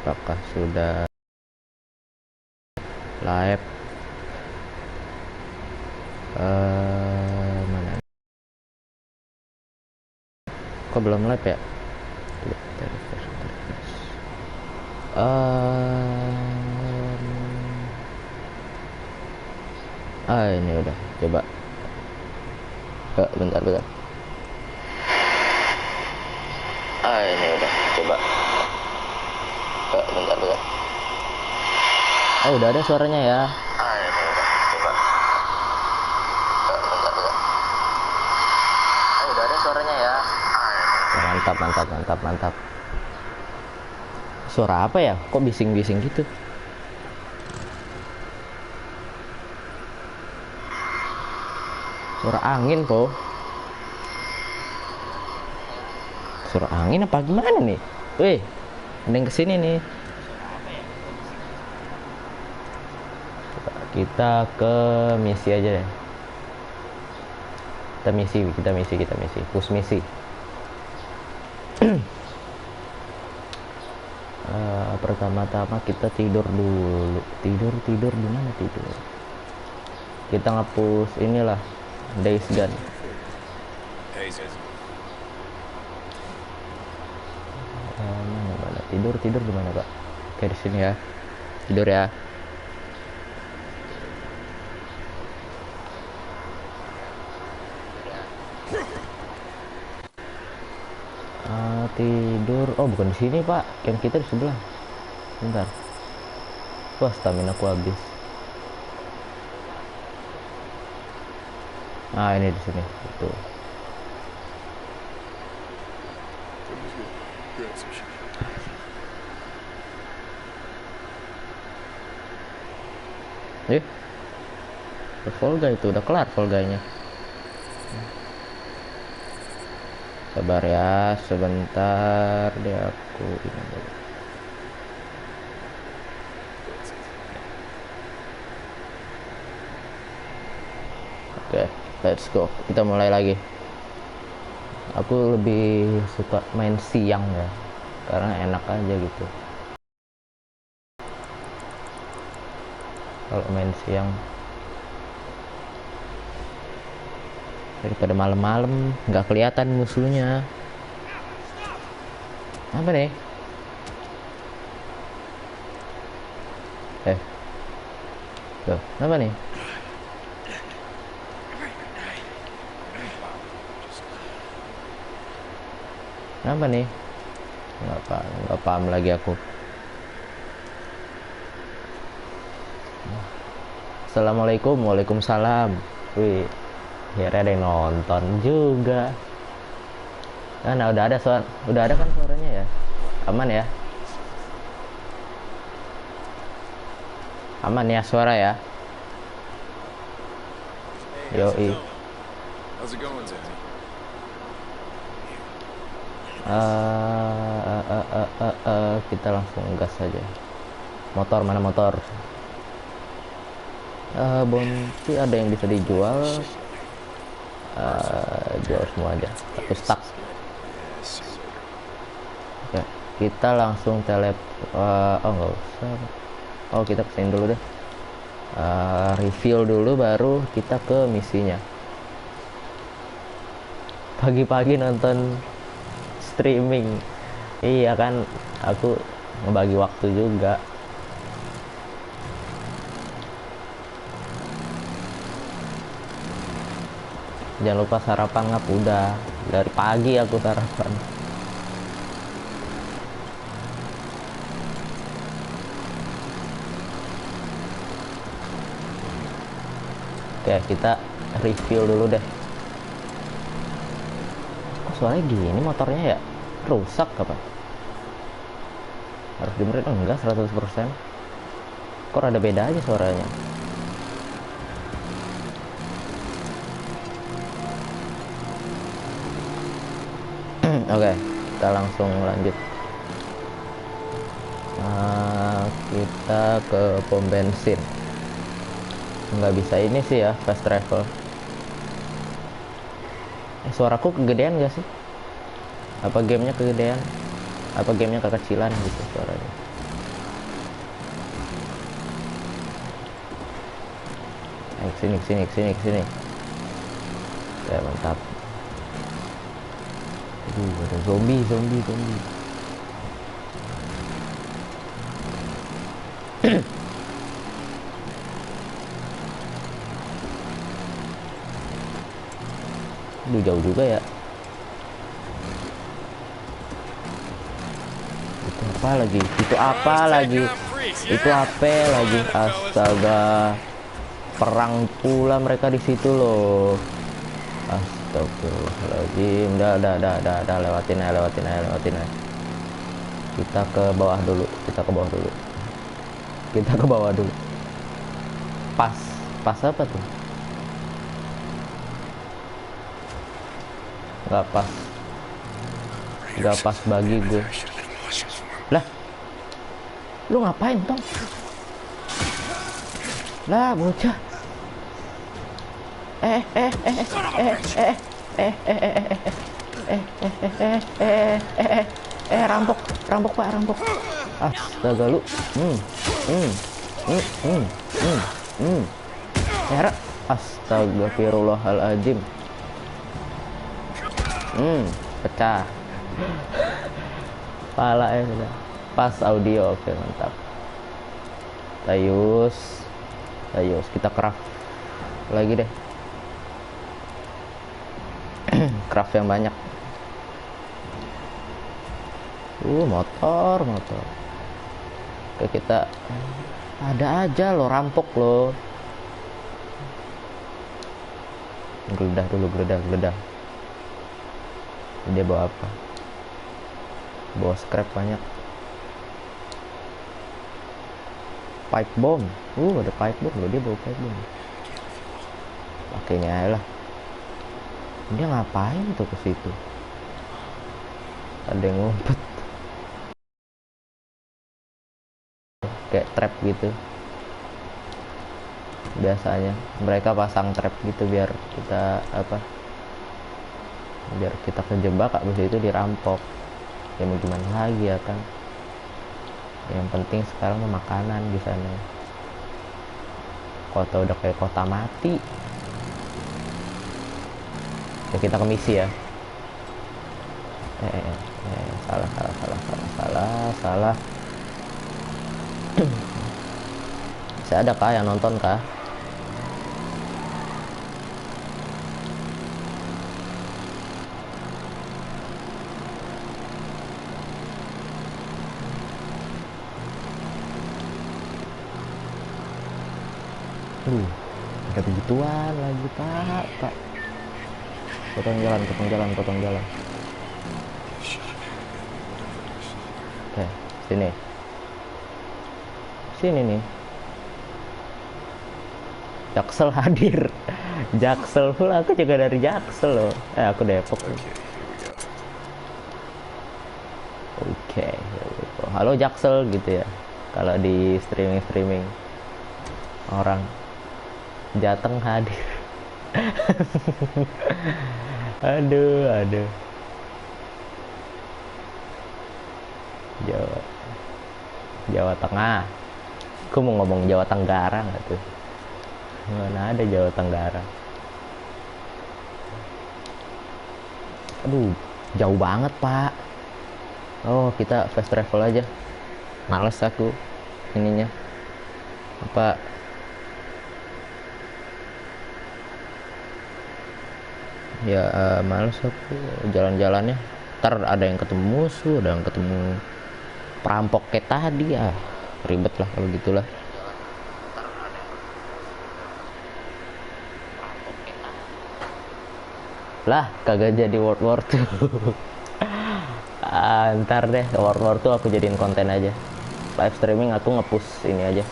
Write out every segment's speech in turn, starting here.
apakah sudah live? Mana? Kok belum live ya? Ini udah, coba. Bentar. Ini udah, coba. Bentar. Udah ada suaranya ya. Ini udah, coba. Bentar. Udah ada suaranya ya. Mantap. Suara apa ya? Kok bising-bising gitu? Suara angin kok. Suara angin apa gimana nih? Wih, ada yang kesini nih. Kita ke misi aja deh. Kita misi. Push misi. Pertama-tama kita tidur dulu. Tidur di mana tidur? Kita ngapus inilah Days Gone. Mana tidur di mana, Pak? Kayak di sini ya. Tidur ya. Tidur. Oh, bukan di sini, Pak. Camp kita di sebelah. Bentar. Wah, stamina aku habis. Ini di sini. Itu. Fall Guy itu udah kelar Fall Guy-nya. Sabar ya, sebentar deh aku ini dulu. Oke, let's go. Kita mulai lagi. Aku lebih suka main siang ya, karena enak aja gitu. Kalau main siang daripada malam-malam nggak kelihatan musuhnya. Apa nih? Tuh, apa nih? Apa nih? Nggak paham lagi aku. Assalamualaikum. Waalaikumsalam. Wih, akhirnya ada yang nonton juga. Nah, udah ada kan suaranya ya? Aman ya? Aman ya suara ya? Yoi. Kita langsung gas saja. Motor, mana motor? Bounty ada yang bisa dijual. Jual semua aja. Satu stack. Oke, kita langsung nggak usah. Kita kesini dulu deh. Reveal dulu baru kita ke misinya. Pagi-pagi nonton streaming. Iya kan, aku ngebagi waktu juga. Jangan lupa sarapan ngap, udah dari pagi aku sarapan. Oke, kita review dulu deh. Kok suaranya gini motornya ya? Rusak apa? Harus dibenerin? Enggak, 100%. Kok ada beda aja suaranya? Oke, kita langsung lanjut. Kita ke pom bensin. Nggak bisa ini sih ya, fast travel. Suaraku kegedean gak sih? Apa gamenya kegedean? Apa gamenya kekecilan gitu suaranya? Sini sini sini sini. Ya mantap. Ada zombie. Jauh juga ya. Itu apa lagi? Astaga. Perang pula mereka di situ loh. Astagfirullahaladzim. Udah lewatin aja. Kita ke bawah dulu. Pas apa tuh? Nggak pas bagi gue. Lah, lu ngapain Tom? Lah bocah. Rampok Pak. Astaga lu. Astagfirullahaladzim. Pecah. Pala ya sudah. Pas audio, oke mantap. Tayus kita craft lagi deh. Craft yang banyak. Motor. Oke, kita ada aja lo rampok lo. Geledah dulu. Dia bawa apa? Bawa scrap banyak. Pipe bomb. Ada pipe bomb loh, dia bawa pipe bomb. Pakainya aja lah. Dia ngapain tuh ke situ? Ada yang ngumpet. Kayak trap gitu. Biasanya mereka pasang trap gitu biar kita kejebak, habis itu dirampok. Ya mau gimana lagi ya kan. Yang penting sekarang makanan di sana. Kota udah kayak kota mati. Ya kita ke misi ya. Salah. Saya ada kah yang nonton kah? Ada begituan lagi pak. Potong jalan. Oke, sini nih. Jaksel hadir. Jaksel pula, aku juga dari Jaksel loh. Aku Depok. Oke. Halo Jaksel gitu ya. Kalau di streaming orang Jateng hadir. Aduh. Jawa Tengah. Aku mau ngomong Jawa Tenggara nggak tuh? Mana ada Jawa Tenggara. Aduh, jauh banget pak. Kita fast travel aja. Males aku ininya. Males aku jalan-jalannya. Ntar ada yang ketemu musuh, ada yang ketemu perampok kayak tadi. Ribet lah kalau gitulah. Lah kagak jadi World War 2. Ntar deh World War 2 aku jadiin konten aja. Live streaming aku nge-push ini aja.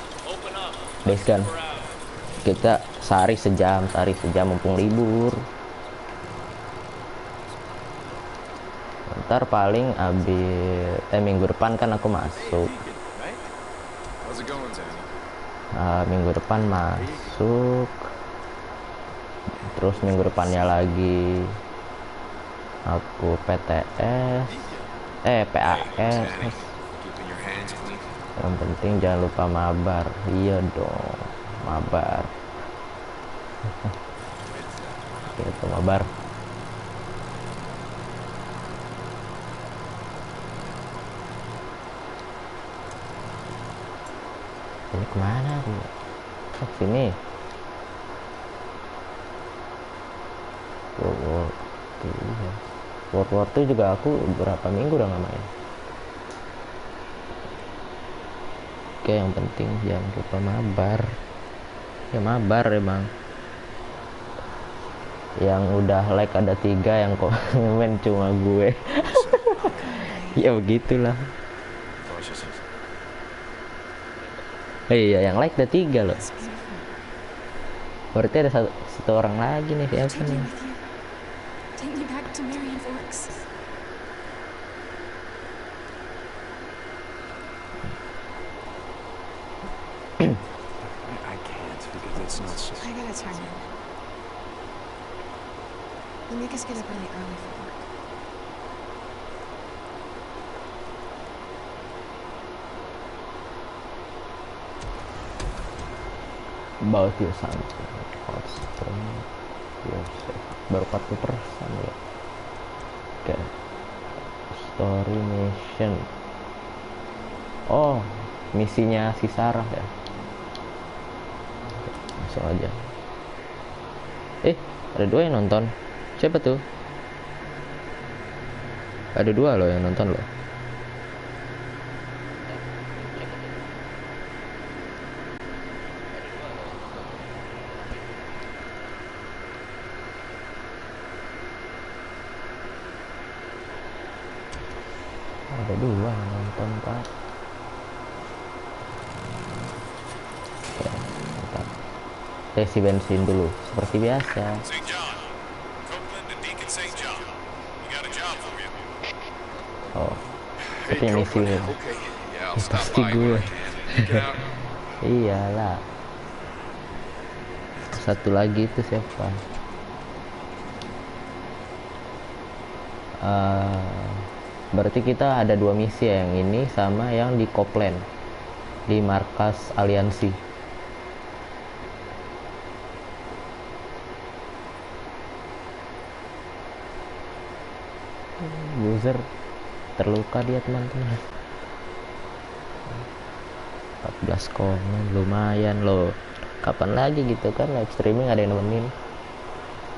Base gun. Kita sehari sejam mumpung libur. Ntar paling minggu depan kan aku masuk. Minggu depan masuk. Terus minggu depannya lagi aku PTS, PAS. Yang penting jangan lupa mabar. Iya dong, mabar. Gitu mabar. Ini kemana tuh? Oh, sini. World tuh ya. World War 2 juga aku berapa minggu udah nggak main. Oke, yang penting jangan lupa mabar. Ya mabar emang. Yang udah like ada 3, yang komen cuma gue. Ya begitulah. Iya, yang like ada 3 loh. Berarti ada satu orang lagi nih, siapa nih? About you something constant yourself. Baru 40% ya. Oke, story mission. Oh, misinya si Sarah ya. Langsung aja. Ada 2 yang nonton. Siapa tuh? Ada 2 loh yang nonton loh. Ada 2 yang nonton, Pak. Oke, mantap. Isi bensin dulu seperti biasa. Oh, tapi misi nih. Pasti gue. Iyalah. Satu lagi itu siapa? Berarti kita ada 2 misi ya, yang ini sama yang di Copeland, di markas aliansi. User terluka dia, teman-teman. 14 komen, lumayan loh. Kapan lagi gitu kan live streaming ada yang nemenin.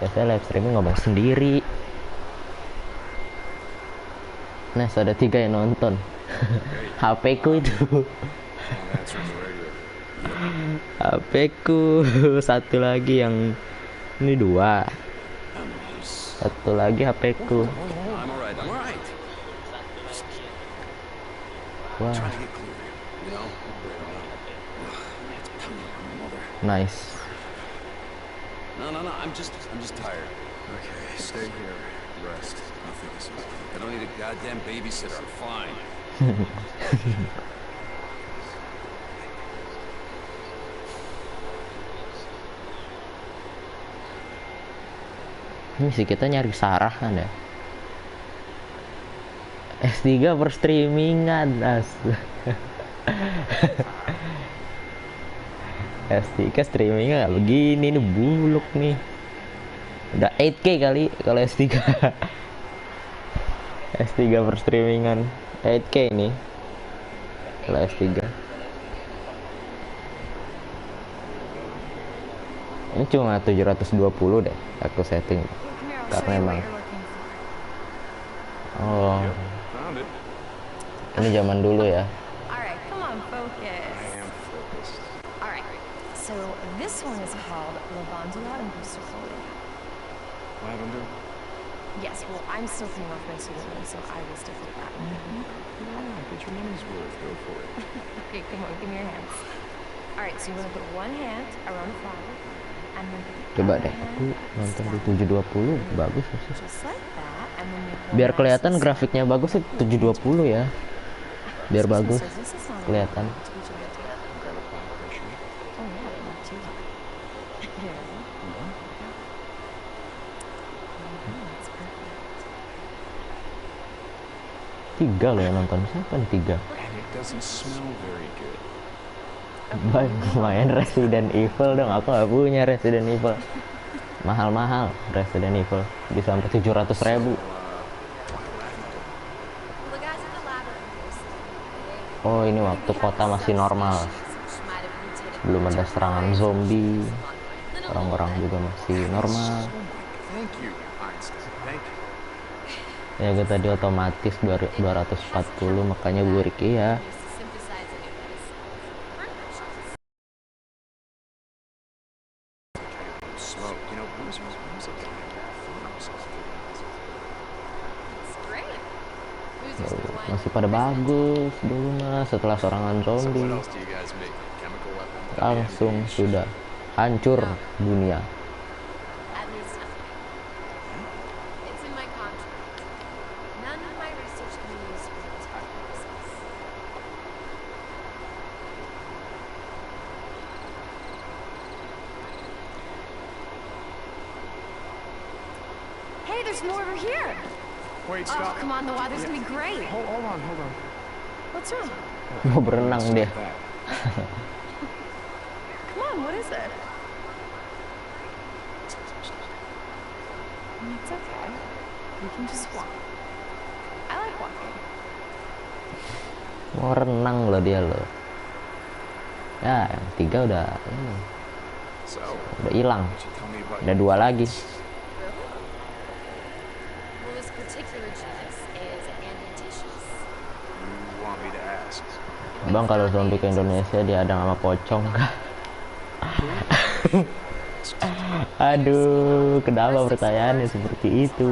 Biasanya live streaming ngomong sendiri. Nah, ada 3 yang nonton. HP ku itu. HP ku. Satu lagi yang ini 2. Satu lagi HP ku. Wah. Nice. No, I'm just tired. Okay, stay here, rest. Nothing is. I don't need a goddamn babysitter. I'm fine. Ini sih kita nyari Sarah kan ya. S3 per streamingan, S3 streamingnya gak begini nih, buluk nih. Udah 8K kali kalau S3. S3 per streamingan 8K nih kalau S3. Ini cuma 720 deh aku setting, karena emang ini zaman dulu ya. So this one is called Lavandula and Busterfolia. Lavender? Yes, well, I'm still paying off my student loan, so I will stick with that. Yeah, get your money's worth. Go for it. Okay, come on, give me your hands. Alright, so you want to put one hand around the flower, and then Coba deh, aku nonton di 720 bagus sih. just like that, and then make one Biar nice kelihatan little grafiknya bagus sih 720 ya. Biar bagus So this is not kelihatan. to be gentle. Grab a blood pressure. Oh yeah, not too high. There. That's perfect. 3 loh yang nonton. Siapa nih 3? And it doesn't smell very good. Bang, main Resident Evil dong. Aku nggak punya Resident Evil. Mahal-mahal Resident Evil. Bisa sampai 700.000. The guys at the lab are interested. Oh, ini waktu kota masih normal. Belum ada serangan zombie. Orang-orang juga masih normal. Thank you, Einstein. Thank you. Ya gue tadi otomatis 240, makanya burik ya. Smoke. You know, who's a guy farms? Masih pada bagus dulu mah, setelah serangan So what zombie else do you guys make? Chemical weapons? langsung sudah hancur dunia. At least it's in my contract. None of my research can be used for military purposes. Hey, there's more over here. Wait, Oh, stop. come on, the water's gonna be great. Hold on. What's wrong? Mau berenang dia. That. Come on, what is it? It's okay. We can just walk. I like walking. Mau renang loh dia loh. Ya, yang 3 udah So, udah hilang. why don't you tell me about Ada 2 lagi. Well, this particular genus is adventitious. you want me to ask? Bang, kalau zombie ke Indonesia diadang sama pocong kah? Aduh, kenapa pertanyaannya seperti itu?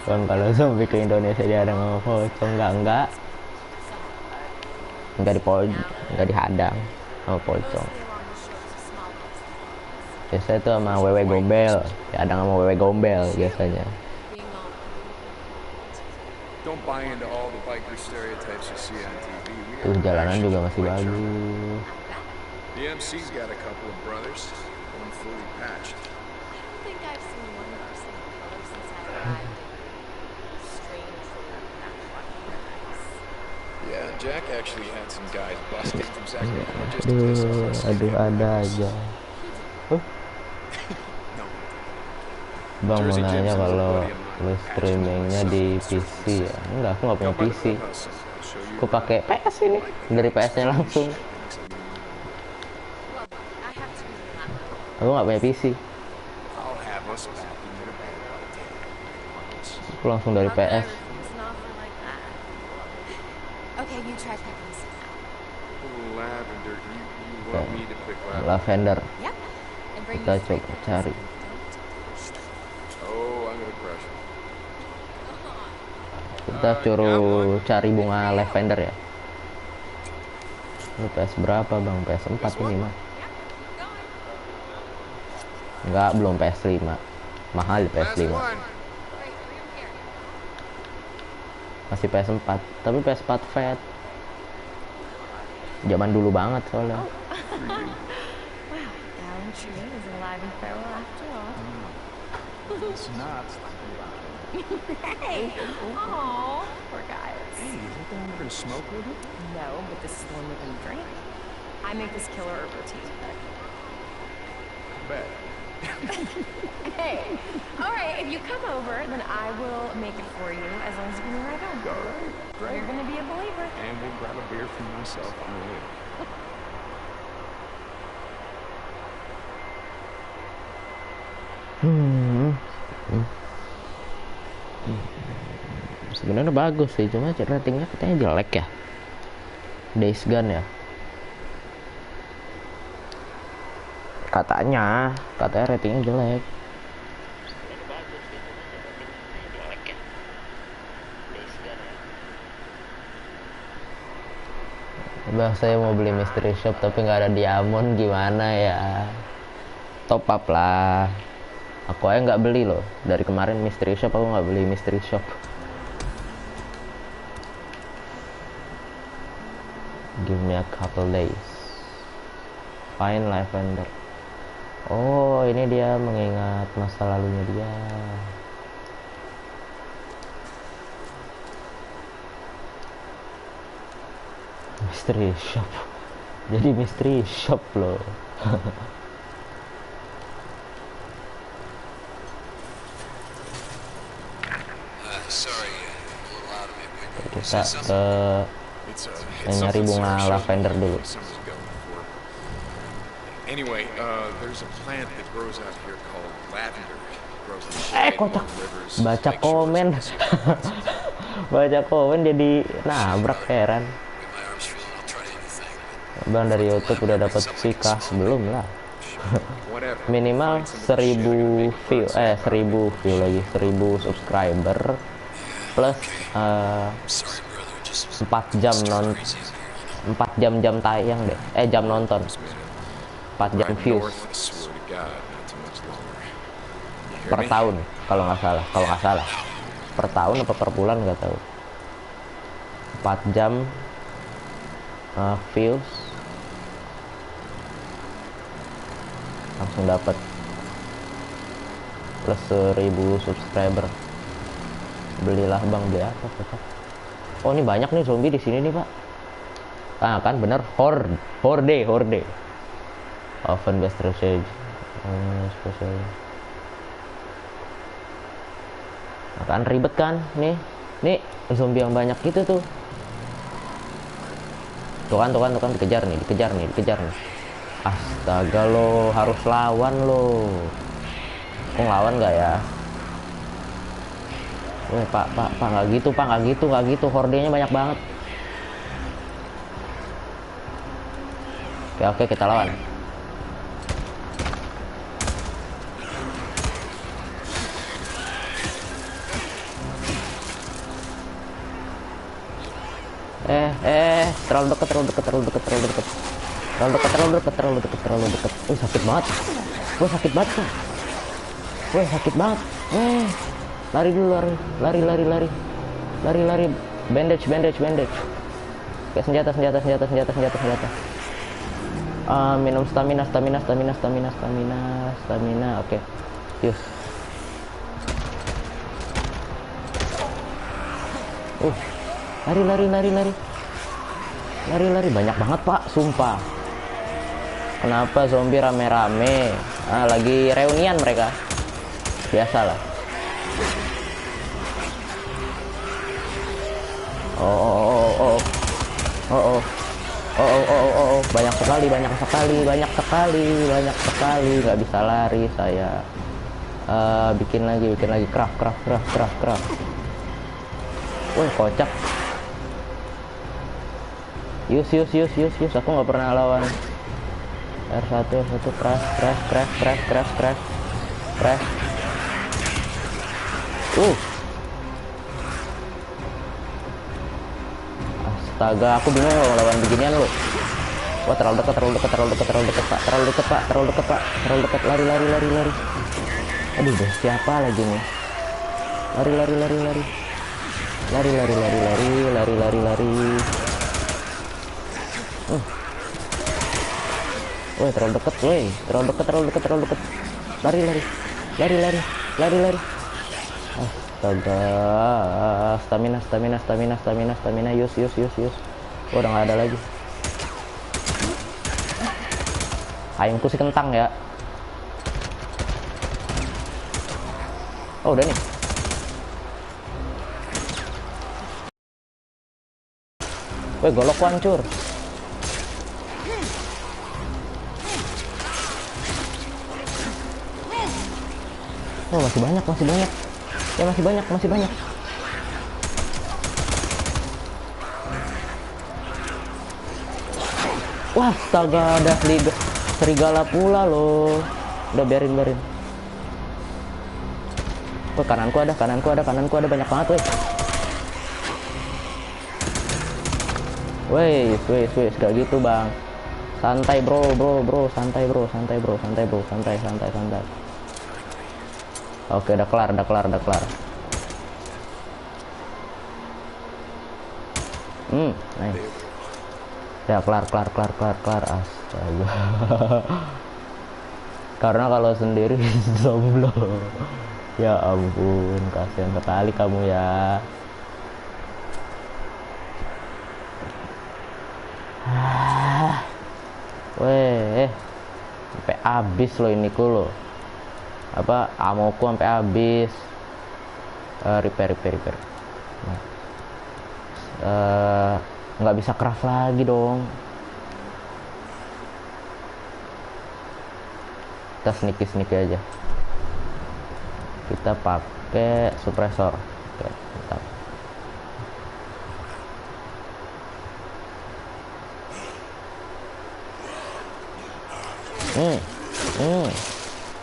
Bang, kalau zombie ke Indonesia diadang sama pocong, enggak enggak dihadang sama pocong. Mostly along the shores of small lakes. Biasanya itu sama wewe gombel, diadang sama wewe gombel biasanya. Being all Don't buy into all the biker stereotypes you see on TV. We Tuh are jalanan actually juga masih quite sure. bagus. The MC's got a couple of brothers, one fully patched. I don't think I've seen one person of color since I arrived in strangely backwater paradise. Yeah, Jack actually had some guys busting from Sacramento just to piss off us. Aduh, ada aja. No. Bang, mau Jersey nanya Jim's a kalau buddy of mine. lu streamingnya di PC ya? Enggak, aku nggak punya Come by the PC. clubhouse, I'll show you Aku pakai PS ini, dari PS-nya langsung. Well, I have to be relaxed. Aku nggak punya PC, I'll have us back in your bed by 10. aku langsung dari How could I PS. refuse an offer like that? Okay, you try picking some out. Lavender, you want me to pick lavender? Lavender. Yep. And bring Kita me coba fragrance. cari. Don't push them. Oh, I'm gonna crush it. Kita suruh cari bunga lavender ya. Ini PS berapa bang? PS4 ini mah. Enggak, belum PS5. Mahal di Last PS5. one. Great, bring them here. Masih PS4, tapi PS4 fat. Zaman dulu banget soalnya. Wow, Alan Tree is alive and farewell after all. It's not. Hey! Oh, poor guys. Hey, is that the one we're gonna smoke with it? No, but this is the one we're gonna drink. I make this killer herbal tea. Bet. Hey! Alright, if you come over, then I will make it for you as long as you give me a ride home. All right, great. You're gonna be a believer. And we'll grab a beer for myself on the way. Sebenarnya bagus sih, cuma ratingnya katanya jelek ya. Days Gone ya. Katanya ratingnya jelek. Bang, saya mau beli mystery shop tapi nggak ada diamond, gimana ya? Top up lah. Aku aja nggak beli loh. Dari kemarin mystery shop aku nggak beli mystery shop. Give me a couple days. Find lavender. Oh, ini dia mengingat masa lalunya dia. Mystery shop. Jadi mystery shop loh. Sorry, a little out of my way. Kita ke nyari bunga lavender dulu. Anyway, there's a plant that grows out here called lavender. It grows in the shade Kocak. along rivers, Baca lake shores, komen. and sea. Baca komen jadi nabrak, heran. My arm's feeling, I'll try anything. Bang dari YouTube udah dapat Vika belum lah. Whatever. Minimal Find somebody 1000 view, share it, 1000 view lagi, 1000 subscriber plus Sorry, brother. Just 4 jam 4 jam tayang deh, jam nonton, 4 jam Right views north, I swear to God, not too much longer. You hear per me? tahun kalau nggak salah, per tahun apa per bulan nggak tahu. 4 jam views langsung dapat plus 1000 subscriber. Belilah bang, beli apa Kocak? Oh ini banyak nih zombie di sini nih pak. Ah kan bener, horde often best research special. Nah, kan ribet kan nih zombie yang banyak gitu tuh. Tuh kan dikejar nih. Astaga lo, harus lawan lo. Kok ngelawan nggak ya? Weh pak nggak gitu, hordenya banyak banget. Oke kita lawan. Terlalu dekat. Sakit banget. Sakit banget. Lari dulu, lari. Bandage. Oke, senjata. Minum stamina. Oke. Yus. Lari. Banyak banget, Pak. Sumpah. Kenapa zombie rame-rame? Lagi reunian mereka. Biasalah. Oh. Banyak sekali. Nggak bisa lari saya. Bikin lagi. Craft. Wih, kocak. Yus. Aku nggak pernah lawan. R1, crash. Astaga, aku bingung loh lawan beginian lo. Wah, terlalu dekat, Pak. Terlalu dekat. Lari. Aduh, siapa lagi nih? Lari. Woi, terlalu dekat. Lari. Astaga, stamina. Yus. Udah nggak ada lagi. Ayamku sih kentang ya. Oh, udah nih. Woi, golokku hancur. Oh, masih banyak. Ya, masih banyak. Wah, astaga, ada serigala pula loh. Udah biarin. Oh, kananku ada banyak banget, weh. Weh, gak gitu, Bang. Santai, bro. Santai. Oke, udah kelar. Nice. Ya, kelar. Astaga. Karena kalau sendiri jomblo. Ya ampun, kasihan sekali kamu ya. Weh, sampai habis loh ini ku loh. Apa amoku sampai habis. Repair. Nah. Nggak bisa craft lagi dong. Kita sneaky aja. Kita pakai suppressor. Oke, mantap.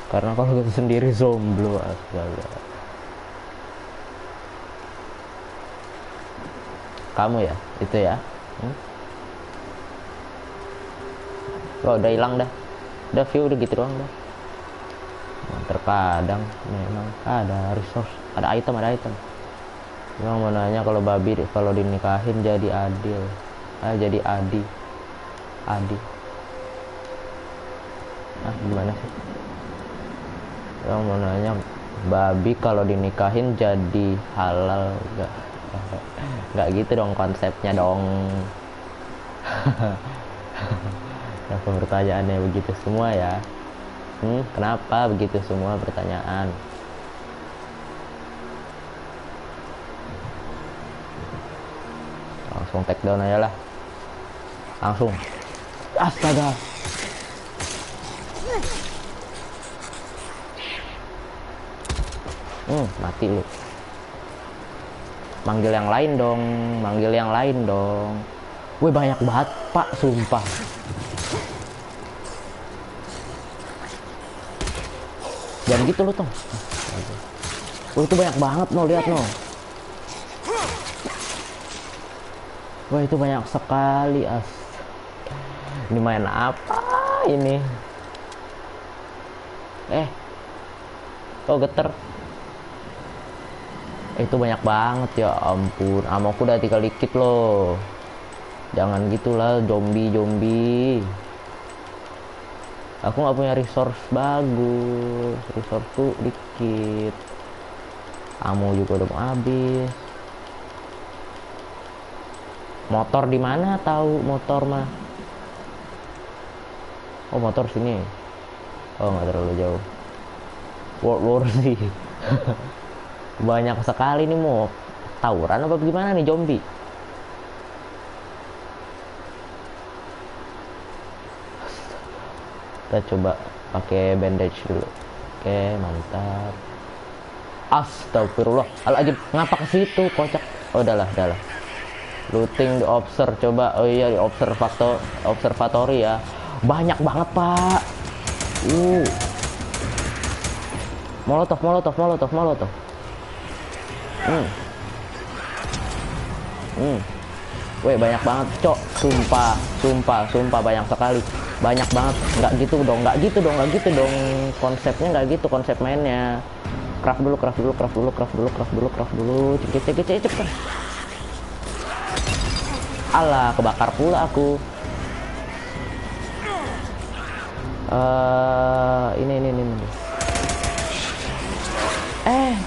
Karena kalau gue sendiri zomblo astaga. Kamu ya, itu ya. Oh, udah hilang dah. Udah view udah gitu doang dah. Nah, terkadang memang ada resource, ada item. Memang mau nanya kalau babi kalau dinikahin jadi adil. Jadi adi. Gimana sih? Yang mau nanya babi kalau dinikahin jadi halal nggak gitu dong konsepnya dong. Nah, pertanyaannya begitu semua ya. Kenapa begitu semua pertanyaan? Langsung take down aja lah. Langsung. Astaga. Mati lu. Manggil yang lain dong. Wih, banyak banget pak, sumpah. Jangan gitu lu Tong. Itu banyak banget no, lihat no. Wah, itu banyak sekali Ini main apa ini? Geter. Itu banyak banget ya ampun. Amoku udah tinggal dikit loh. Jangan gitulah zombie. Aku nggak punya resource bagus. Resource tuh dikit. Amo juga udah mau habis. Motor di mana tahu motor mah? Oh, motor sini. Oh, nggak terlalu jauh. World War sih. Banyak sekali nih, mau tawuran apa gimana nih zombie? Kita coba pakai bandage dulu. Oke, mantap. Astagfirullahaladzim, ngapa ke situ kocak? Oh, udahlah. Looting the observer, coba. Oh iya, di observatory ya. Banyak banget, Pak. Molotov. Weh, banyak banget, cok. Sumpah banyak sekali. Banyak banget. Nggak gitu dong. Konsepnya nggak gitu, konsep mainnya. Craft dulu. Cepet. Alah, kebakar pula aku. Ini.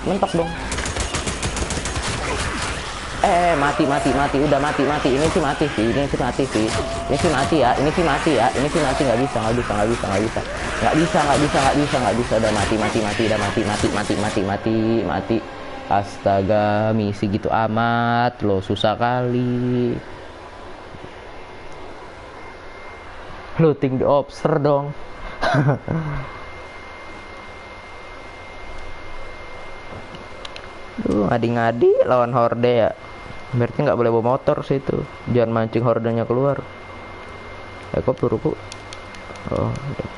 Mentok dong. Mati. Udah mati. Ini sih mati sih. Nggak bisa. Udah mati. Astaga, misi gitu amat loh, susah kali. Looting the observer dong. Ngadi-ngadi lawan horde ya. Berarti nggak boleh bawa motor sih itu. Jangan mancing hordenya keluar. Kok peluruku. Oh, udah.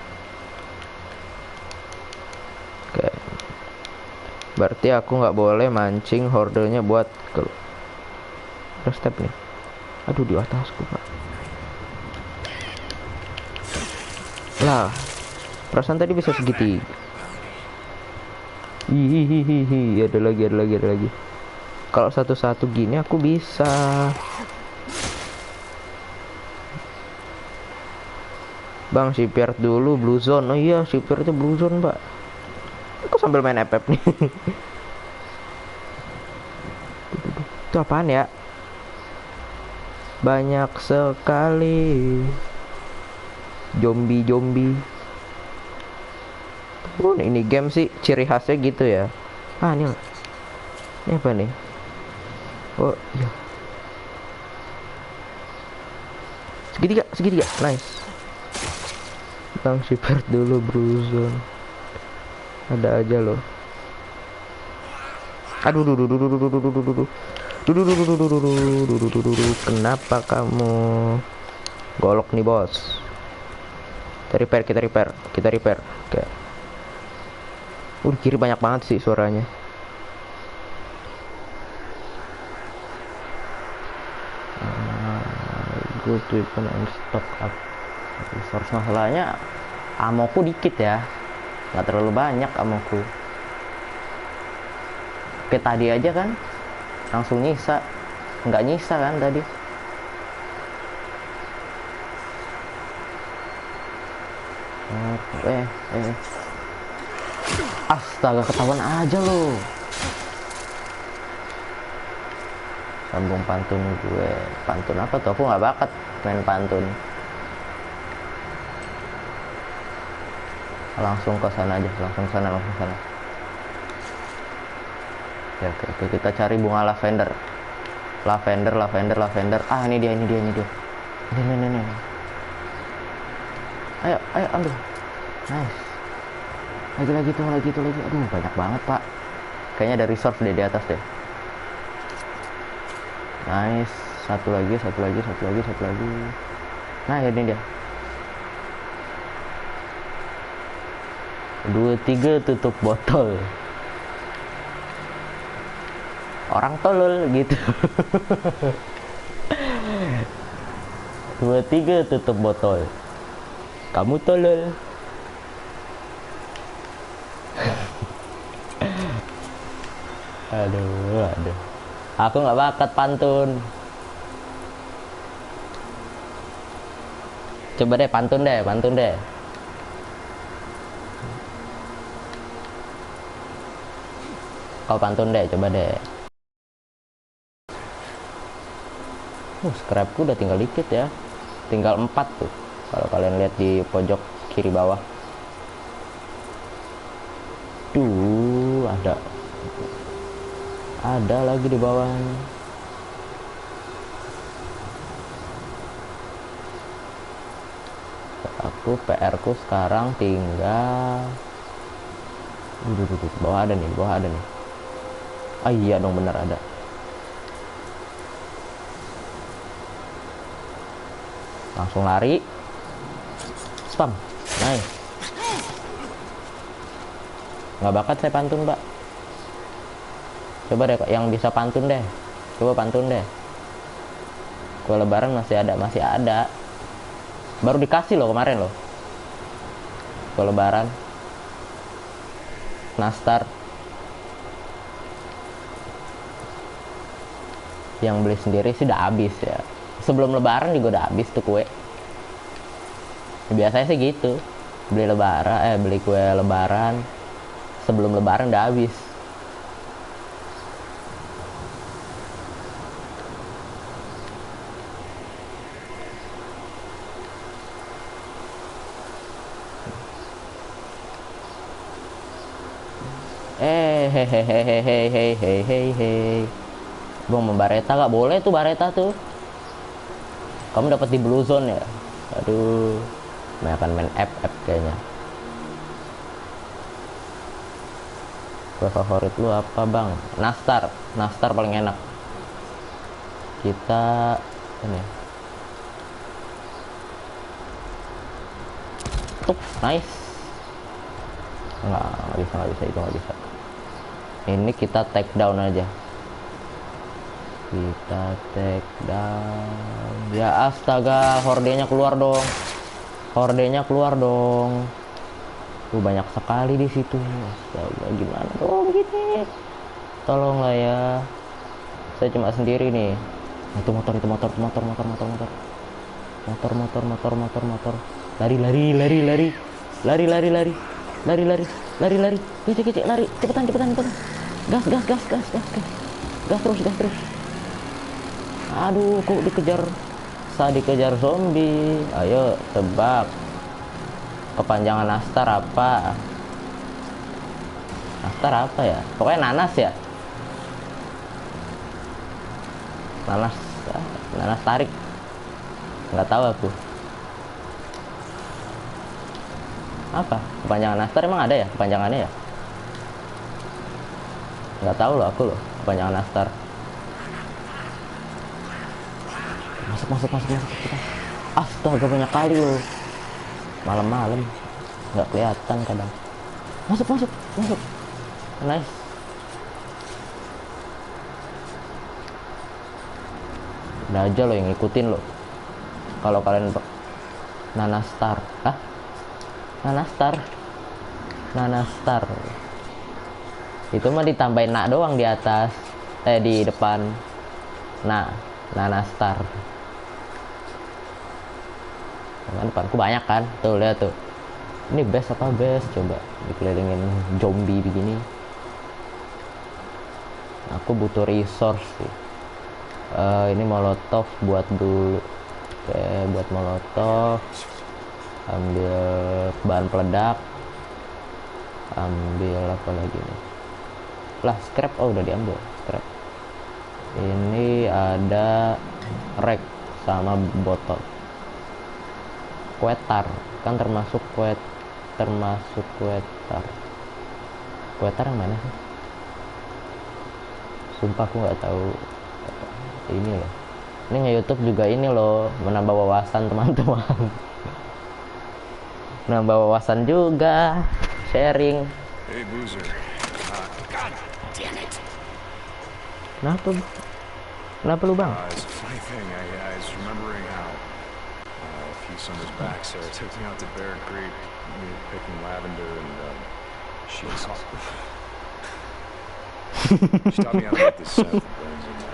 Oke. Berarti aku nggak boleh mancing hordenya buat Terus step nih. Aduh, di atasku, Pak. Lah, perasaan tadi bisa segitiga. Hihihi, ada lagi. Kalau satu-satu gini aku bisa. Bang, shipyard dulu, blue zone. Oh iya, shipyard itu blue zone, Pak. Aku sambil main FF nih. Itu apaan ya? Banyak sekali. Zombie. Oh, ini game sih ciri khasnya gitu ya. Ah, ini apa nih? Oh, iya. Segitiga. Nice. Bang Shepard dulu, Bruzon. Ada aja loh. Aduh. Kenapa kamu? Golok nih, bos. Kita repair. Oke. Kiri banyak banget sih suaranya. Good weapon and stock up. Resource masalahnya amoku dikit ya. Nggak terlalu banyak amoku. Oke, tadi aja kan langsung nyisa. Nggak nyisa kan tadi. Astaga, ketahuan aja lo. Sambung pantun gue. Pantun apa tuh? Aku nggak bakat main pantun. Langsung ke sana aja, langsung sana. Ya, oke, kita cari bunga lavender. Lavender. Ah, ini dia. Ini. Ayo ambil. Nice. Lagi tuh. Aduh, banyak banget, Pak. Kayaknya ada resource deh di atas deh. Nice. Satu lagi. Nah, ini dia. 2, 3 tutup botol. Orang tolol gitu. 2, 3 tutup botol. Kamu tolol. Aduh. Aku nggak bakat pantun. Coba deh pantun deh. Kau pantun deh, coba deh. Scrapku udah tinggal dikit ya. Tinggal 4 tuh. Kalau kalian lihat di pojok kiri bawah. Tuh, ada lagi di bawahnya. PR ku sekarang tinggal bawah ada nih. Ah, iya dong, bener ada. Langsung lari. Spam. Nice. Nggak bakat saya pantun, Mbak. Coba deh yang bisa pantun deh. Kue lebaran masih ada. Baru dikasih loh kemarin loh. Kue lebaran. Nastar. Yang beli sendiri sih udah habis ya. Sebelum lebaran juga udah habis tuh kue. Biasanya sih gitu. Beli kue lebaran sebelum lebaran udah habis. Hehehe. Bang, bareta gak boleh tuh, bareta tuh. Kamu dapat di blue zone ya. Aduh, akan main app kayaknya. Kue favorit lu apa, Bang? Nastar paling enak. Kita ini. Tuh, nice. Nggak bisa, itu nggak bisa. Ini kita take down aja. Ya astaga, hordenya keluar dong. Banyak sekali di situ. Astaga, gimana dong gini? Tolonglah ya. Saya cuma sendiri nih. Itu motor. Lari. Kecil, lari. Cepetan. Gas terus. Aduh, kok dikejar zombie. Ayo tebak. Kepanjangan nastar apa? Nastar apa ya? Pokoknya nanas ya. Nanas, nanas tarik. Nggak tahu aku. Apa? Kepanjangan nastar emang ada ya? Kepanjangannya ya? Nggak tahu loh aku loh. Kepanjangan nastar. Masuk kita. Astaga, banyak kali loh. Malam-malam nggak kelihatan kadang. Masuk. Nice. Udah aja lo yang ngikutin lo. Kalau kalian Nanastar, Nanastar. Itu mah ditambahin nak doang di atas, di depan. Nanastar. Kan depanku banyak kan, tuh lihat tuh. Ini best apa best? Coba dikelilingin zombie begini. Aku butuh resource sih. Ini molotov buat dulu. Oke, buat molotov. Ambil bahan peledak. Ambil apa lagi nih? Lah, scrap. Oh, udah diambil scrap. Ini ada rek sama botol. Kuetar kan termasuk kuetar. Kuetar yang mana sih? Sumpah aku nggak tahu. Ini loh, ini nge-YouTube juga ini loh, menambah wawasan teman-teman. Menambah wawasan juga, sharing. Hey, Boozer. God damn it. Kenapa lu bang? It's a funny thing. I was remembering how a few summers back, Sarah took me out to Bear Creek. We were picking lavender, and she taught me how to make this scent.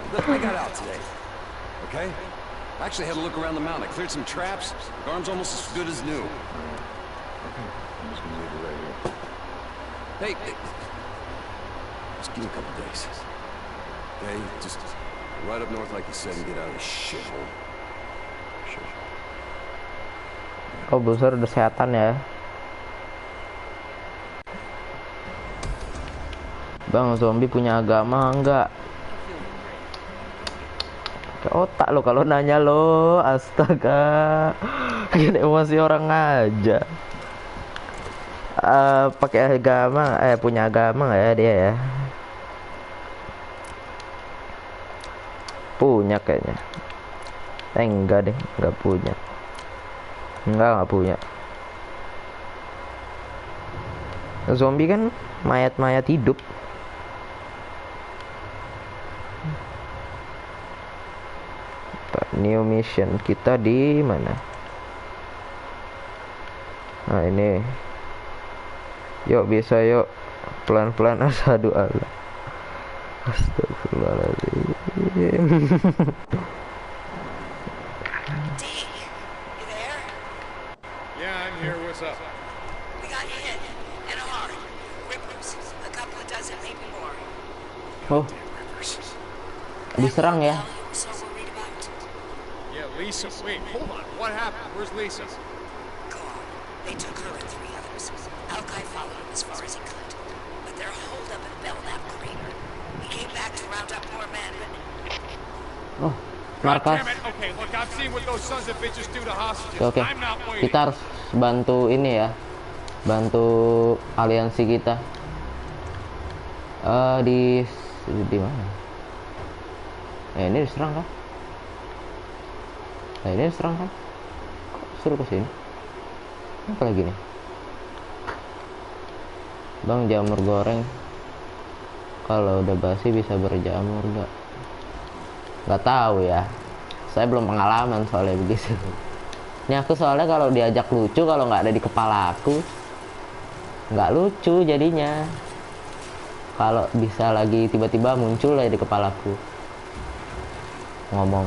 Look, I got out today. Okay? I actually had a look around the mountain. I cleared some traps. The arm's almost as good as new. Okay, I'm just gonna leave it right here. Hey. Just give me a couple days. Okay? Just right up north, like you said, and get out of this shithole. Sure. Oh, Boozer udah sehatan ya. Bang, zombie punya agama enggak? Ke otak lo kalau nanya lo, astaga. Bikin emosi orang aja. Pakai agama, punya agama nggak ya dia ya? Punya kayaknya. Enggak deh, nggak punya. Nggak punya. Zombie kan mayat-mayat hidup. New mission kita di mana? Nah ini. Yuk bisa yuk. Pelan-pelan asyhadu Allah. Astagfirullahaladzim. Deke, you there? Yeah, I'm here. What's up? We got hit and hard. Rippers, a couple of dozen, maybe more. Oh, diserang ya? Hell, you were so worried about. Yeah, Lisa. Wait, hold on. What happened? Where's Lisa? Gone. They took her and 3 others. Alki followed him as far as he could, but they're holed up in Belknap Crater. He came back to round up more men, but Oh, God markas. damn it. Okay, look, I've seen what those sons of bitches do to hostages. Oke, I'm not waiting. kita harus bantu ini ya, bantu aliansi kita. Di mana? Ini diserang kan? Ini diserang kan? Kok suruh ke sini? Apa lagi nih? Bang, jamur goreng kalau udah basi bisa berjamur nggak? Nggak tahu ya. Saya belum pengalaman soalnya begitu. Ini aku soalnya kalau diajak lucu, kalau nggak ada di kepala aku nggak lucu jadinya. Kalau bisa lagi tiba-tiba muncul ya di kepalaku ngomong.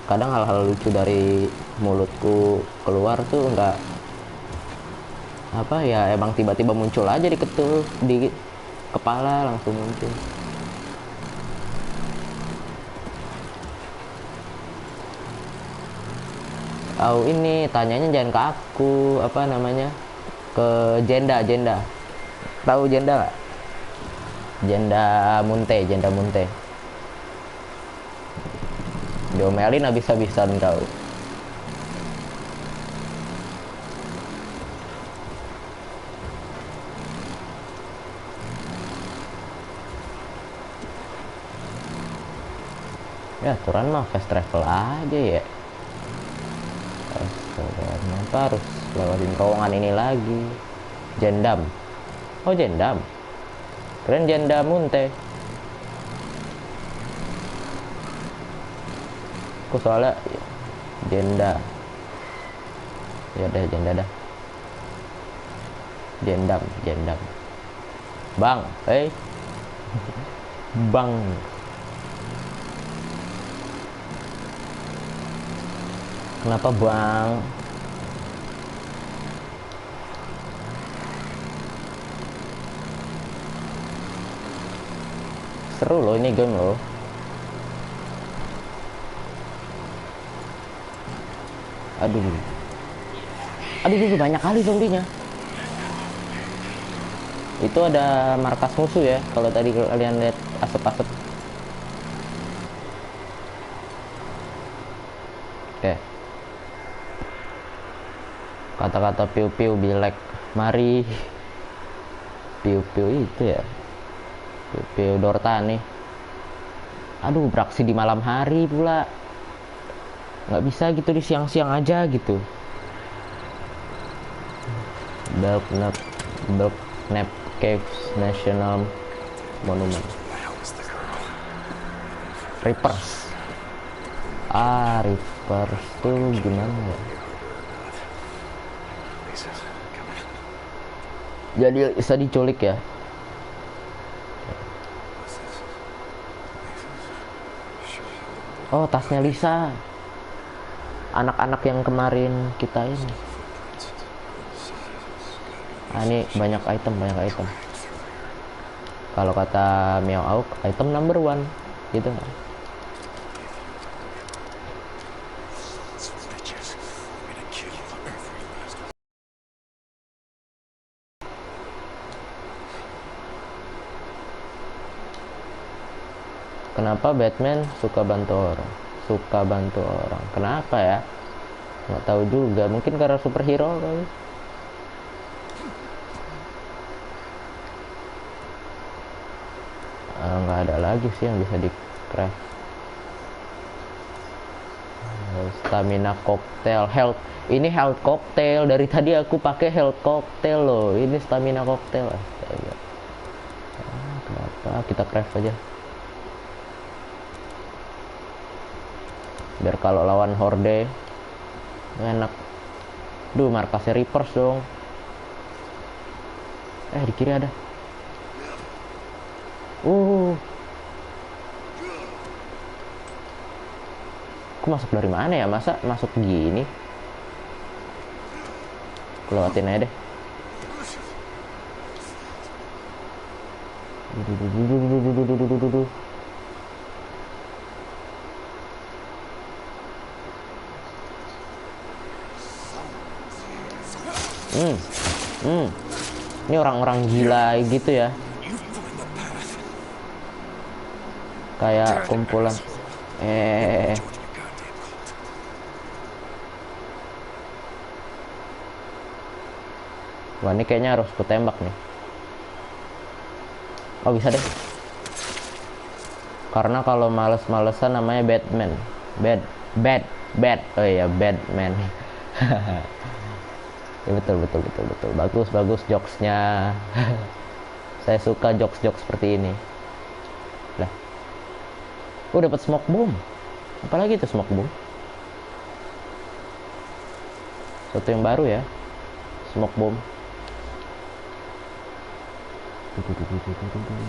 Kadang hal-hal lucu dari mulutku keluar tuh nggak apa ya, emang tiba-tiba muncul aja di kepala langsung muncul. Tahu ini, tanyanya jangan ke aku, apa namanya? Ke Jenda. Tahu Jenda nggak? Jenda Munte. Diomelin habis-habisan kau. Ya, aturan mah fast travel aja ya. Kenapa harus lewatin terowongan ini lagi? Jendam. Oh, Jendam. Keren Jenda Munte. Aku soalnya Jenda. Ya udah Jenda dah. Jendam. Bang, Bang. Kenapa bang? Seru loh ini game loh. Aduh, banyak kali zombinya. Itu ada markas musuh ya. Kalau tadi kalian lihat asap-asap. Oke. Kata-kata piu-piu bilek. Mari. Piu-piu itu ya. Piu-piu Dorta nih. Aduh, beraksi di malam hari pula. Nggak bisa gitu di siang-siang aja gitu. Belknap Caves National Monument. Reapers. Reapers tuh gimana ya? Jadi bisa diculik ya. Oh, tasnya Lisa. Anak-anak yang kemarin kita ini. Ini banyak item. Kalau kata Meow Auk, item number 1 gitu. Kenapa Batman suka bantu orang? Kenapa ya? Nggak tahu juga. Mungkin karena superhero kali. Nggak ada lagi sih yang bisa di craft. Stamina cocktail, health. Ini health cocktail. Dari tadi aku pakai health cocktail loh. Ini stamina cocktail. Astaga. Kenapa kita craft aja? Biar kalau lawan horde enak. Duh, markasnya Reapers dong. Di kiri ada. Aku masuk dari mana ya? Masa masuk gini? Lewatin aja deh. Ini orang-orang gila gitu ya. Kayak kumpulan. Wah, ini kayaknya harus kutembak nih. Oh, bisa deh. Karena kalau males-malesan namanya Batman. Bad. Oh iya, Batman. Ya, betul. Bagus jokesnya. Saya suka jokes seperti ini. Lah. Dapat smoke bomb. Apalagi itu smoke bomb? Sesuatu yang baru ya. Smoke bomb.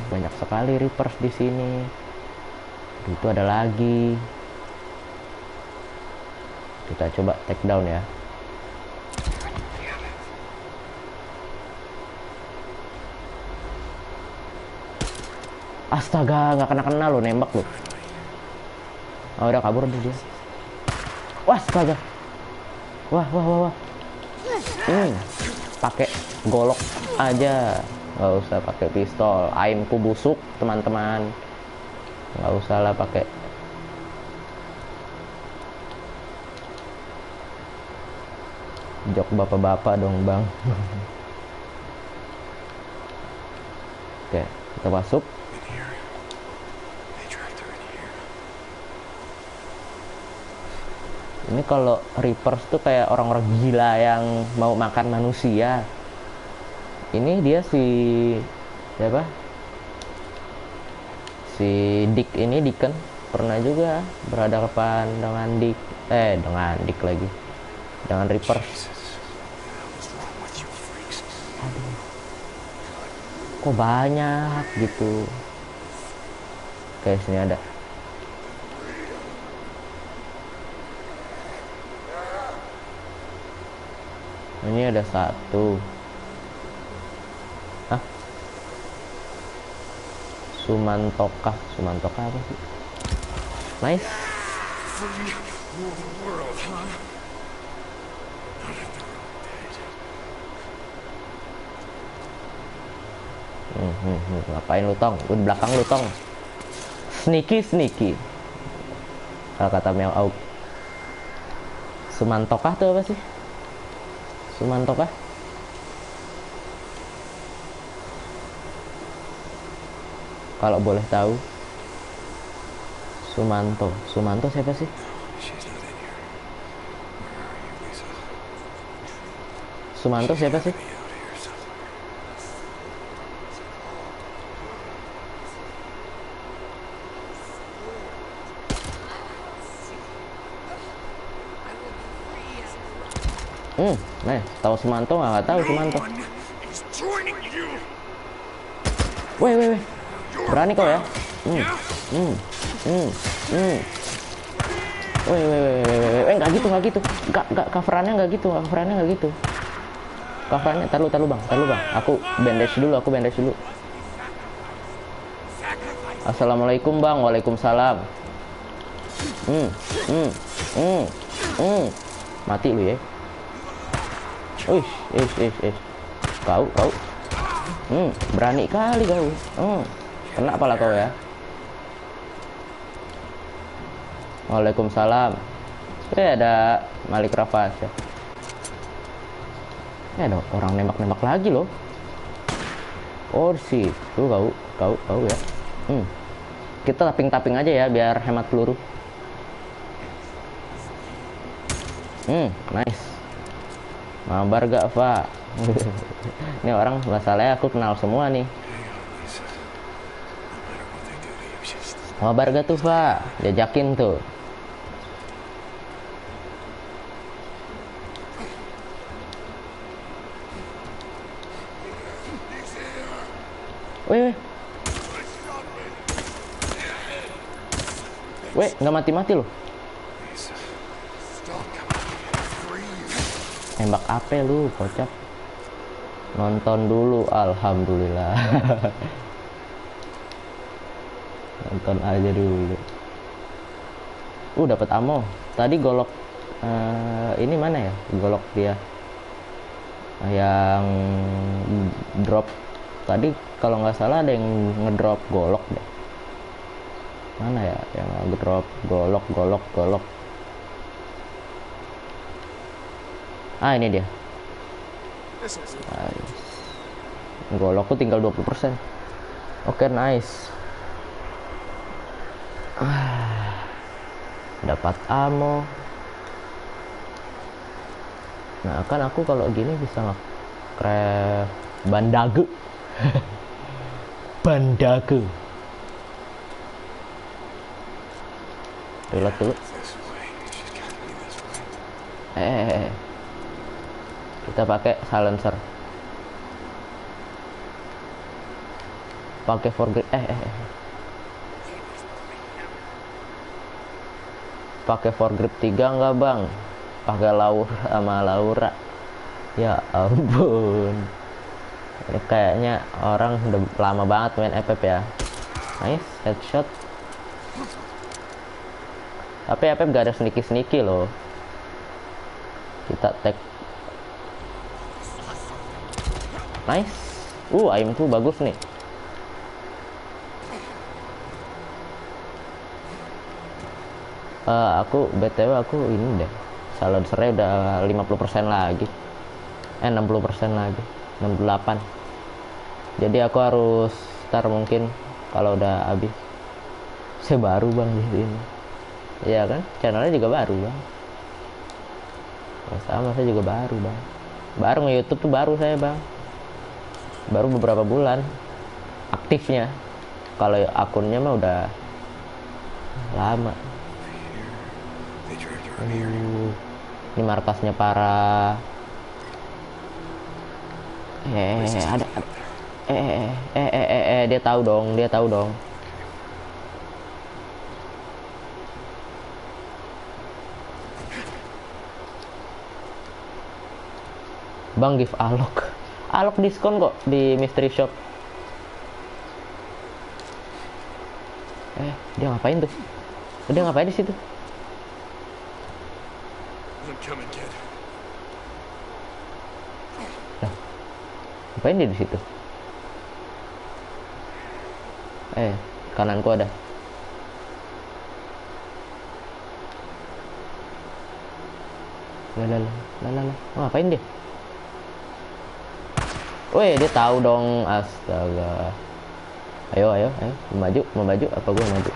Banyak sekali Reapers di sini. Itu ada lagi. Kita coba take down ya. Astaga, nggak kena lo, nembak lo. Oh, udah kabur dia. Wah, astaga. Wah, wah, wah, wah. Pakai golok aja, nggak usah pakai pistol. Aimku busuk, teman-teman. Nggak usah lah pakai. Jok bapak-bapak dong, bang. Oke, kita masuk. Ini kalau Reapers tuh kayak orang-orang gila yang mau makan manusia. Ini dia siapa? Si Dick ini, Deacon pernah juga berhadapan dengan Dick lagi. Dengan Reapers. Aduh. Kok banyak gitu. Oke, sini ada. Ini ada satu. Hah? Sumantoka apa sih? Nice. Ngapain lu, Tong? Lu di belakang lu, Tong. Sneaky. Kalau kata Mel Auk. Sumantoka tuh apa sih? Sumantoka? Kalau boleh tahu. Sumanto siapa sih? Sumanto siapa sih? Nah, tahu Sumanto nggak tahu Sumanto. Weh. Berani kau ya? Weh, nggak gitu. Nggak coverannya nggak gitu. Coverannya, taruh bang. Aku bandage dulu. Assalamualaikum bang, waalaikumsalam. Mati lu ya. Kau. Berani kali kau. Kena pala kau ya. Waalaikumsalam. Ada Malik Rafas ya. Ada orang nembak lagi loh. Oh situ kau ya. Kita tapping aja ya biar hemat peluru. Nice. Mabar gak, Pak? Ini orang masalahnya aku kenal semua nih. Mabar gak tuh, Pak? Jajakin tuh. Weh, nggak mati loh. Tembak apa lu, kocak? Nonton dulu, alhamdulillah. Nonton aja dulu. Dapat ammo. Tadi golok ini mana ya? Golok dia yang drop tadi, kalau nggak salah ada yang ngedrop golok deh. Mana ya yang ngedrop golok? Ini dia. Nice. Golokku tinggal 20%. Oke, nice. Dapat ammo. Nah, kan aku kalau gini bisa nge-craft bandage. Reload dulu. Kita pakai silencer. Pakai foregrip. Pakai foregrip 3 enggak, Bang? Pakai Laura. Ya ampun. Ini kayaknya orang udah lama banget main FF ya. Nice, headshot. Tapi FF gak ada sneaky loh. Kita tag. Nice. Aimku bagus nih. Aku BTW aku ini deh. Silencer-nya udah 50% lagi. 60% lagi. 68. Jadi aku harus start mungkin kalau udah habis. Saya baru bang di sini. Iya kan? Channelnya juga baru bang. Ya, sama saya juga baru bang. Baru nge-YouTube tuh baru saya bang. Baru beberapa bulan aktifnya. Kalau akunnya mah udah lama. Ini markasnya para ada dia tahu dong, dia tahu dong. Bang give alok diskon kok di mystery shop. Dia ngapain tuh? Dia ngapain di situ? Ngapain dia di situ? Kananku ada. Ngapain dia? Woi, dia tahu dong, astaga. Ayo, mau maju apa gue maju?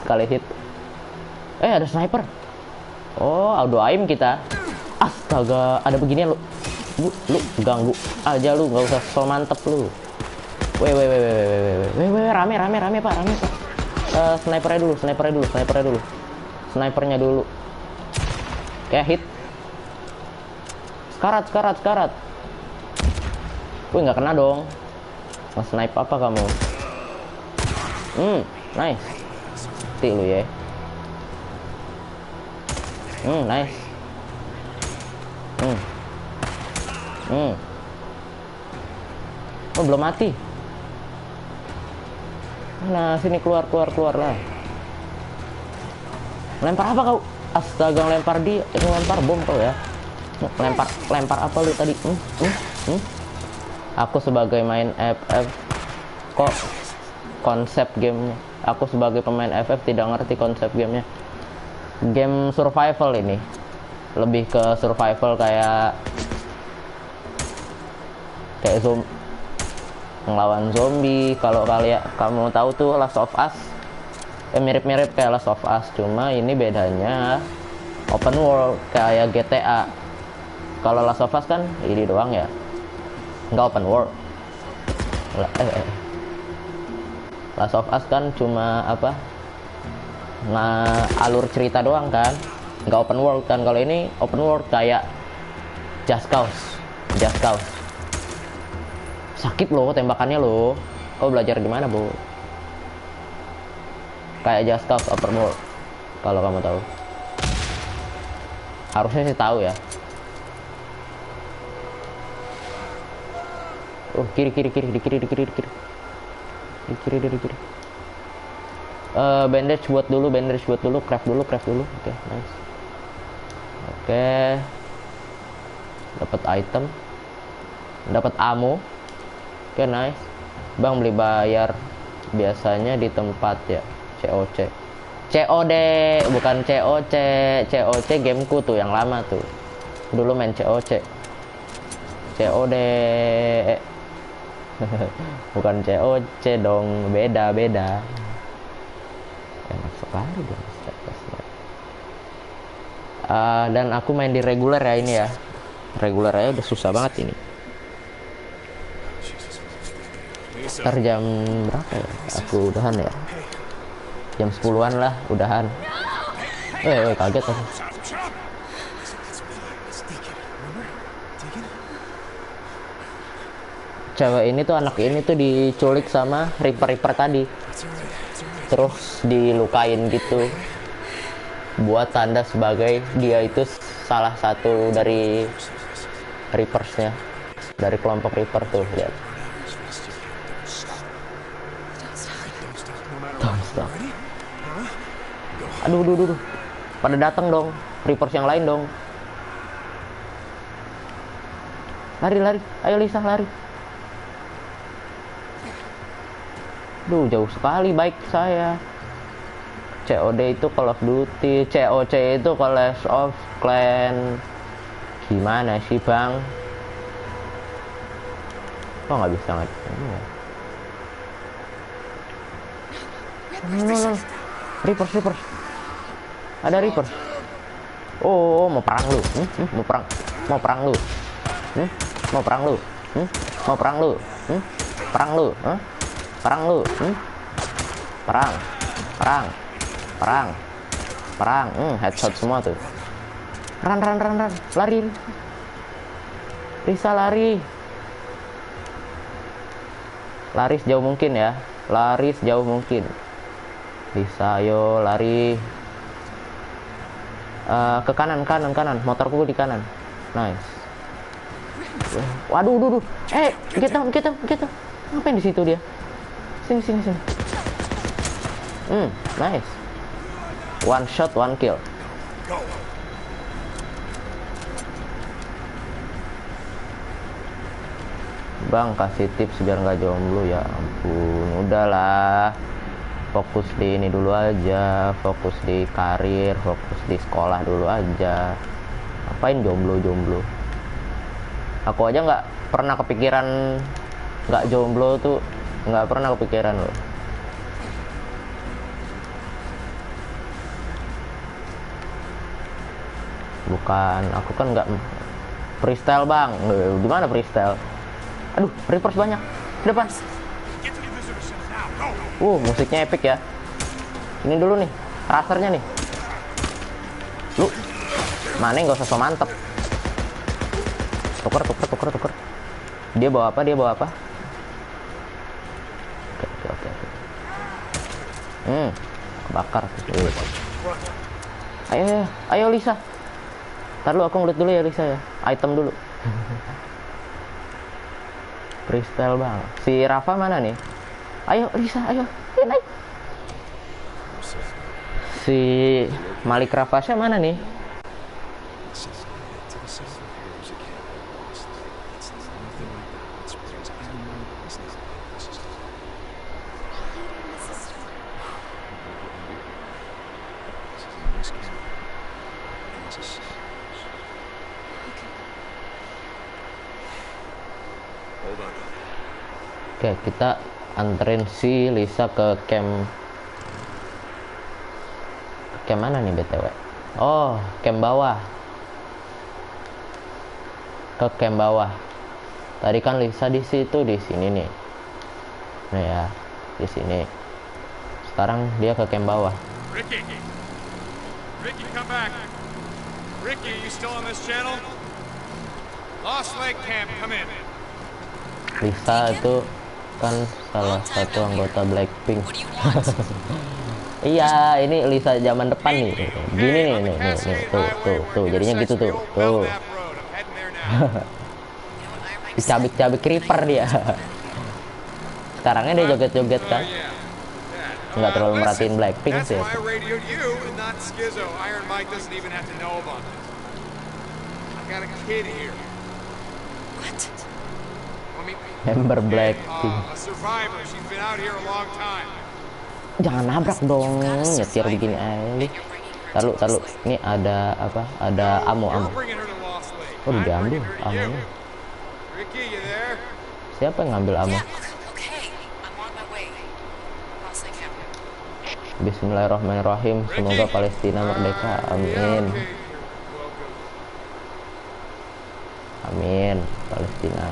Sekali hit. Ada sniper. Auto aim kita. Astaga, ada beginian lu ganggu aja lu, nggak usah so mantep lu. Weh, rame pak. Snipernya dulu. Snipernya dulu. Kayak hit. Karat. Wih, nggak kena dong. Nge-snipe apa kamu? Nice. Mati lu ya. Nice. Belum mati. Nah, sini keluar lah. Lempar apa kau? Astaga, lempar dia. Lempar bom kau ya. Lempar apa lu tadi? Aku sebagai main FF kok konsep gamenya. Aku sebagai pemain FF tidak ngerti konsep gamenya. Game survival ini. Lebih ke survival kayak ngelawan zombie. Kalau kamu tahu tuh Last of Us, mirip-mirip kayak Last of Us, cuma ini bedanya open world kayak GTA. Kalau Last of Us kan ini doang ya, nggak open world. Last of Us kan cuma alur cerita doang kan, nggak open world kan. Kalau ini open world kayak Just Cause. Sakit loh tembakannya loh. Kau belajar di mana, Bu? Kayak Just Cause open world. Kalau kamu tahu. Harusnya sih tahu ya. Kiri. Di kiri. Bandage buat dulu, craft dulu. Oke, nice. Oke. Dapat item. Dapat ammo. Oke, nice. Bang, beli bayar biasanya di tempat ya. COD, bukan COC. COC gameku tuh yang lama tuh. Dulu main COD. Bukan COC dong, beda. Enak sekali dong statusnya. Dan aku main di reguler ya ini ya. Reguler aja udah susah banget ini. Ntar jam berapa ya? Aku udahan ya. Jam 10-an lah, udahan. Kaget aku. Cewek ini tuh, anak ini tuh diculik sama Reaper tadi. Terus dilukain gitu. Buat tanda sebagai dia itu salah satu dari Reapersnya. Dari kelompok Reaper tuh, lihat. Udah. Aduh. Pada datang dong. Reapers yang lain dong. Lari. Ayo Lisa, lari. Duh, jauh sekali baik saya. COD itu Call of Duty, COC itu Clash of Clans. Gimana sih bang? Kok nggak bisa nggak? Reapers. Ada Reapers. Oh, mau perang lu? Mau perang lu? Perang. Headshot semua tuh. Run. Lari. Risa lari. Lari sejauh mungkin ya. Risa, ayo lari. Ke kanan. Motorku di kanan. Nice. Waduh. Get down. Ngapain di situ dia? Sini. Nice. One shot, one kill. Bang, kasih tips biar nggak jomblo, ya ampun. Udahlah. Fokus di ini dulu aja, fokus di karir, fokus di sekolah dulu aja. Ngapain jomblo? Aku aja nggak pernah kepikiran nggak jomblo tuh, nggak pernah kepikiran loh. Bukan, aku kan nggak freestyle bang. Gimana freestyle? Aduh, Reapers banyak depan. Musiknya epic ya. Ini dulu nih, rasernya nih. Lu, mana nggak usah so mantep. Tuker. Dia bawa apa? Oke. Kebakar. Ayo Lisa. Ntar lu aku ngeliat dulu ya Lisa ya. Item dulu. Freestyle bang. Si Rafa mana nih? Ayo Lisa, ayo. Naik. Si Malik Rafasya mana nih? Oke, kita anterin si Lisa ke camp mana nih BTW? Oh, camp bawah. Ke camp bawah. Tadi kan Lisa di situ, di sini nih. Nah ya, di sini. Sekarang dia ke camp bawah. Ricky, come back. Ricky, you still on this channel? Lost Lake Camp, come in. Lisa itu kan salah satu anggota Blackpink. Iya, ini Lisa zaman depan nih. Gini nih, tuh, jadinya gitu tuh. Dicabik-cabik Reaper dia. Sekarangnya dia joget-joget kan. Nggak terlalu merhatiin Blackpink sih. Member Blackpink. Jangan nabrak dong, nyetir begini aja. Taruh. Ini ada apa? Ada ammo. Oh, diambil ammo. Siapa yang ngambil ammo? Bismillahirrahmanirrahim. Semoga Palestina merdeka. Amin. Palestina.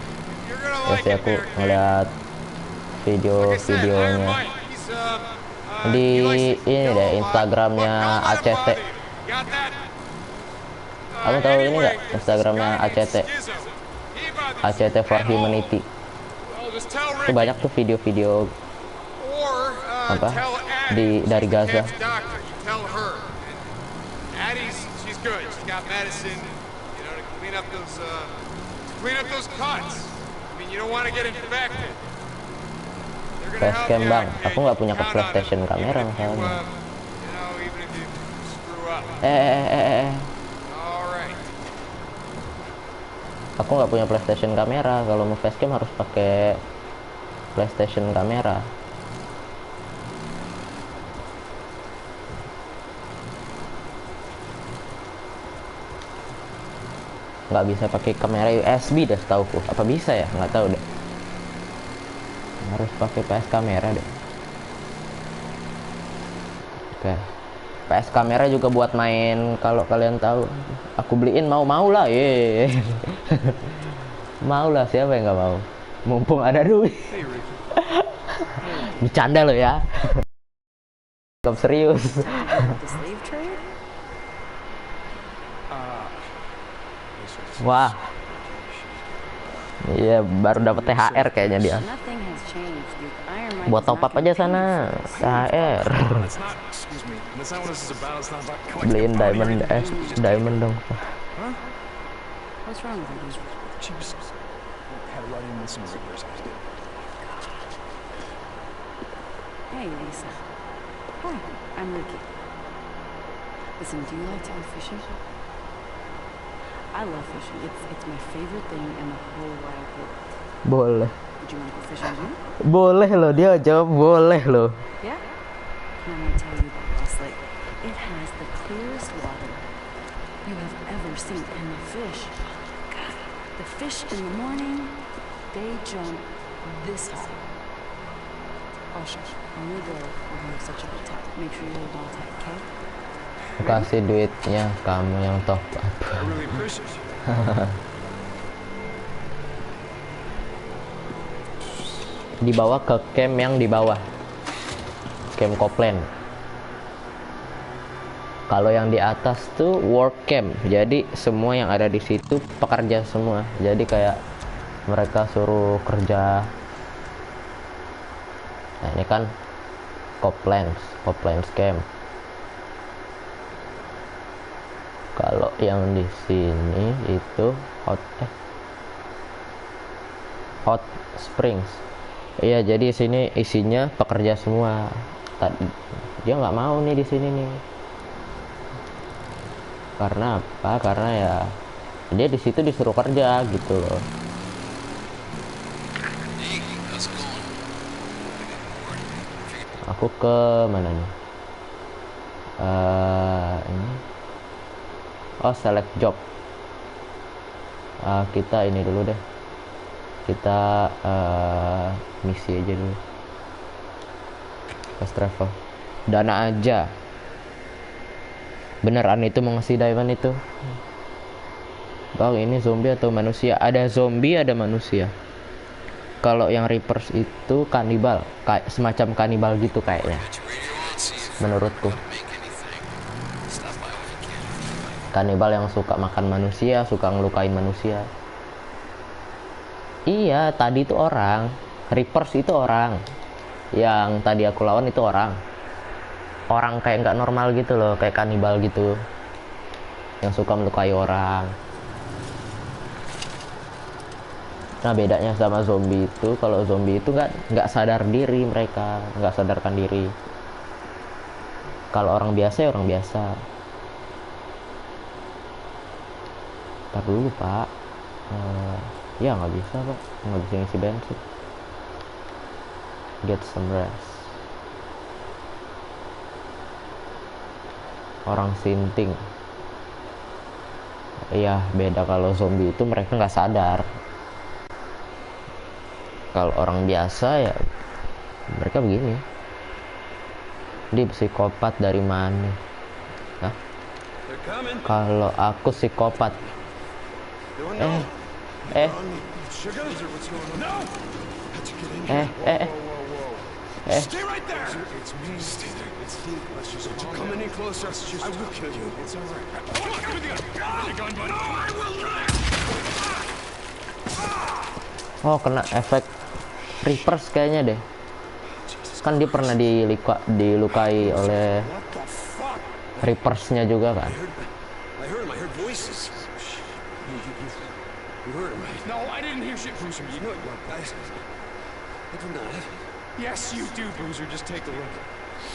Terus aku ngeliat videonya di ini deh, Instagramnya ACT. Kamu tahu ini nggak Instagramnya ACT for Humanity? Itu banyak tuh video-video apa dari Gaza. Facecam bang, aku nggak punya ke PlayStation kamera masalahnya. Aku nggak punya PlayStation kamera. Kalau mau facecam harus pakai PlayStation kamera. Nggak bisa pakai kamera USB deh setauku. Apa bisa ya? Nggak tahu deh. Harus pakai PS kamera deh. Oke. PS kamera juga buat main, kalau kalian tahu. Aku beliin mau lah, ye. Mau lah, siapa yang nggak mau? Mumpung ada duit. Bercanda lo ya. Gak serius. Wah. Iya, baru dapat THR kayaknya dia. Buat top up aja sana. THR. Beliin diamond, diamond dong. What's wrong with you? She just had a run-in with some Reapers. Hey, Lisa. Hi, I'm Ricky. Listen, do you like to go fishing? I love fishing. It's my favorite thing in the whole wide world. Boleh. Would you want to go fishing too? Boleh loh, dia jawab boleh loh. Yeah? I'm going to tell you about Lost Lake. It has the clearest water you have ever seen. And the fish, God, the fish in the morning, they jump this high. Oh, shush. When we go, we're going to have such a good time. Make sure you hold on tight, okay? Kasih duitnya, kamu yang top up. I really appreciate you. Dibawa ke camp yang di bawah, camp Copland. Kalau yang di atas tuh work camp, jadi semua yang ada di situ pekerja semua. Jadi kayak mereka suruh kerja. Nah ini kan Coplands camp. Kalau yang di sini itu Hot Springs. Iya, jadi sini isinya pekerja semua. Dia nggak mau nih di sini nih. Karena apa? Karena ya dia di situ disuruh kerja gitu loh. Aku ke mana nih? Ini. Oh, select job. Kita ini dulu deh. Kita misi aja dulu. Fast travel. Dana aja. Beneran itu mau ngasih diamond itu? Bang, ini zombie atau manusia? Ada zombie, ada manusia. Kalau yang Reapers itu kanibal, kayak semacam kanibal gitu kayaknya. Menurutku. Kanibal yang suka makan manusia, suka ngelukain manusia. Iya, tadi itu orang. Reapers itu orang. Yang tadi aku lawan itu orang. Orang kayak nggak normal gitu loh, kayak kanibal gitu. Yang suka melukai orang. Nah, bedanya sama zombie itu, kalau zombie itu nggak sadar diri mereka, nggak sadarkan diri. Kalau orang biasa ya orang biasa. Ntar dulu pak, ya nggak bisa pak, nggak bisa ngisi bensin. Get some rest. Orang sinting. Iya beda, kalau zombie itu mereka nggak sadar. Kalau orang biasa ya mereka begini. Dia psikopat dari mana? Hah? Kalau aku psikopat. Stay right there. It's me. Stay there. It's me. Let's just come any closer. I will kill you. It's all right. Give me the gun, buddy. No, I will not. Oh, kena efek Reapers kayaknya deh. Kan dia pernah dilukai oleh Reapersnya juga kan. I heard voices. You heard him, right? No, I didn't hear shit from you. No, guys. I did not. Yes, you do, Boozer. Just take a look.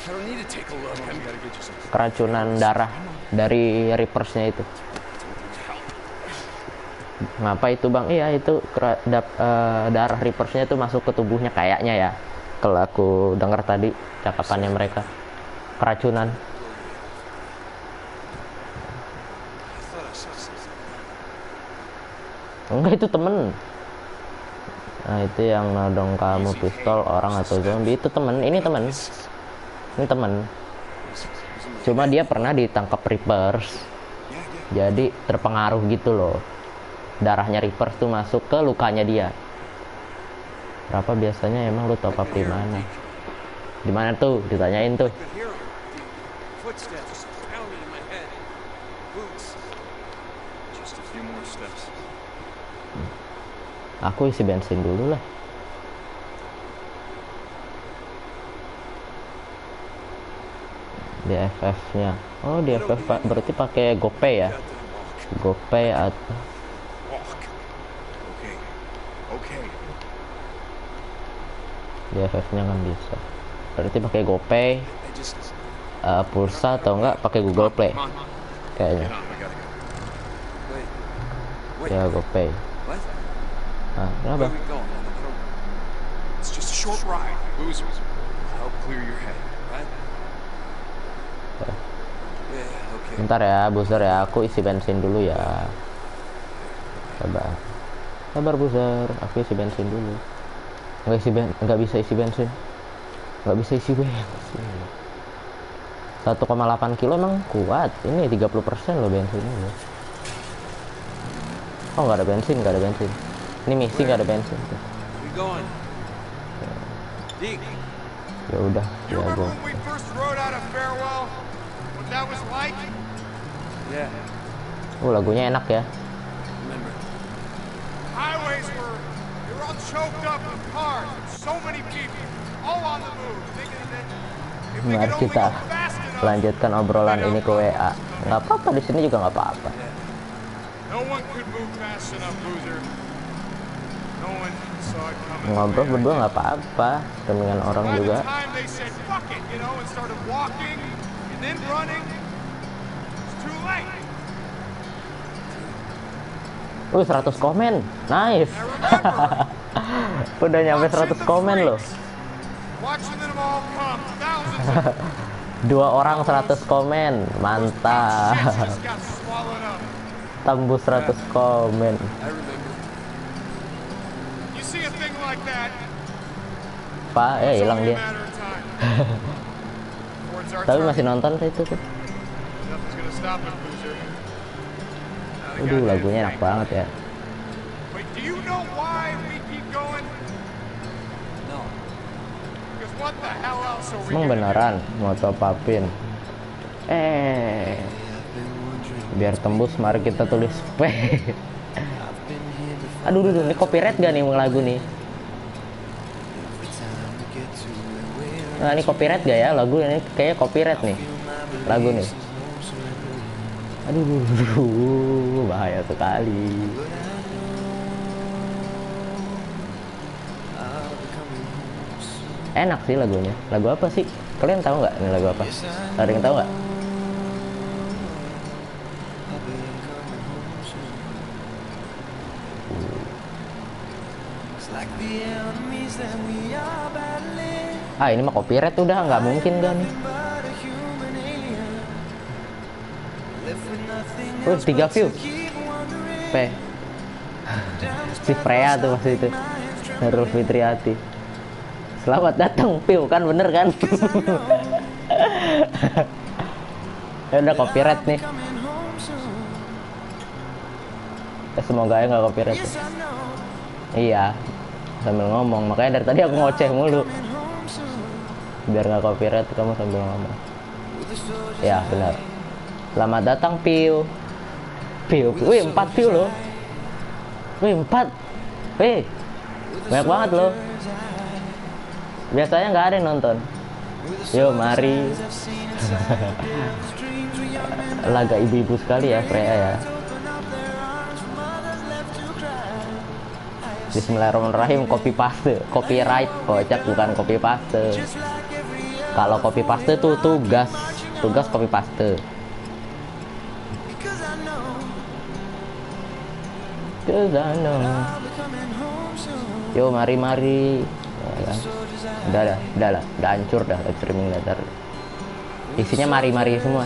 I don't need to take a look. I gotta get you some. Keracunan darah dari Reapers-nya itu. Ngapa itu bang? Iya itu darah Reapers-nya itu masuk ke tubuhnya kayaknya ya. Kalau aku dengar tadi cakapannya mereka, keracunan. Enggak, itu temen. Nah itu yang nodong kamu pistol orang atau zombie itu temen. Ini temen. Ini temen. Cuma dia pernah ditangkap Reapers, jadi terpengaruh gitu loh. Darahnya Reapers tuh masuk ke lukanya dia. Berapa biasanya emang lu top up di mana? Di mana tuh? Ditanyain tuh. Footsteps pounding in my head. Boots. Just a few more steps. Aku isi bensin dulu lah. DFF-nya. Oh, DFF berarti pakai GoPay ya? GoPay atau DFF-nya kan bisa. Berarti pakai GoPay, pulsa atau enggak pakai Google Play kayaknya. Ya GoPay. Ah, kenapa? It's just a short ride. Boozer. Help clear your head, right? Yeah, okay. Bentar ya, Boozer ya. Aku isi bensin dulu ya. Sabar. Sabar Boozer. Aku isi bensin dulu. Nggak bisa isi bensin. Nggak bisa isi bensin. 1,8 kilo emang kuat. Ini 30% loh bensinnya loh. Oh nggak ada bensin, nggak ada bensin. Ini misi nggak ada bensin. Ya udah, ya gua. Oh lagunya enak ya. Highways were all choked up with cars, so many people, all on the move, thinking that if we Mari could only kita go fast enough. lanjutkan obrolan ini ke WA. Nggak apa-apa, di sini juga nggak apa-apa. No one could move fast enough, Boozer. No one saw it coming. Ngobrol berdua nggak apa-apa, dengan orang By juga. the time they said fuck it, you know, and started walking and then running, it's too late. 100 komen, nice. Udah nyampe 100 komen loh. Watching them all come, thousands of 2 orang 100 komen, mantap. shit just got swallowed up. Tembus 100 komen. You see a thing like that, Pak, it's hilang only a dia. matter of time. Before it's our Tapi turn. masih nonton saya itu tuh. Nothing's gonna stop it, Boozer. Aduh, lagunya enak banget ya. Wait, do you know why we keep going? No. Because what the hell else are we Emang gonna do? beneran mau top upin? Biar tembus mari kita tulis P. Aduh, ini copyright gak nih lagu nih? Nah, ini copyright gak ya lagu ini? Kayaknya copyright nih lagu nih. Aduh, bahaya sekali. Enak sih lagunya. Lagu apa sih? Kalian tahu nggak ini lagu apa? Ada yang tahu nggak? Ah, ini mah copyright udah, nggak mungkin gak nih? 3 view. P. Si Freya tuh waktu itu. Nurul Fitriati. Selamat datang, Piu, kan bener kan? Ya udah copyright nih. Semoga ya nggak copyright. Ya. Iya, sambil ngomong. Makanya dari tadi aku ngoceh mulu. Biar nggak copyright, kamu sambil ngomong. Ya benar. Selamat datang, Piu. Piu, wih 4 view loh. Wih 4. Wih, banyak banget loh. Biasanya nggak ada yang nonton. Yo mari. Laga ibu-ibu sekali ya Freya ya. Bismillahirrahmanirrahim. Copy paste, copyright kocak, bukan copy paste. Kalau copy paste tuh tugas copy paste. Cause I know. Yo mari ya kan? Udah hancur dah live streaming datar. Isinya mari semua.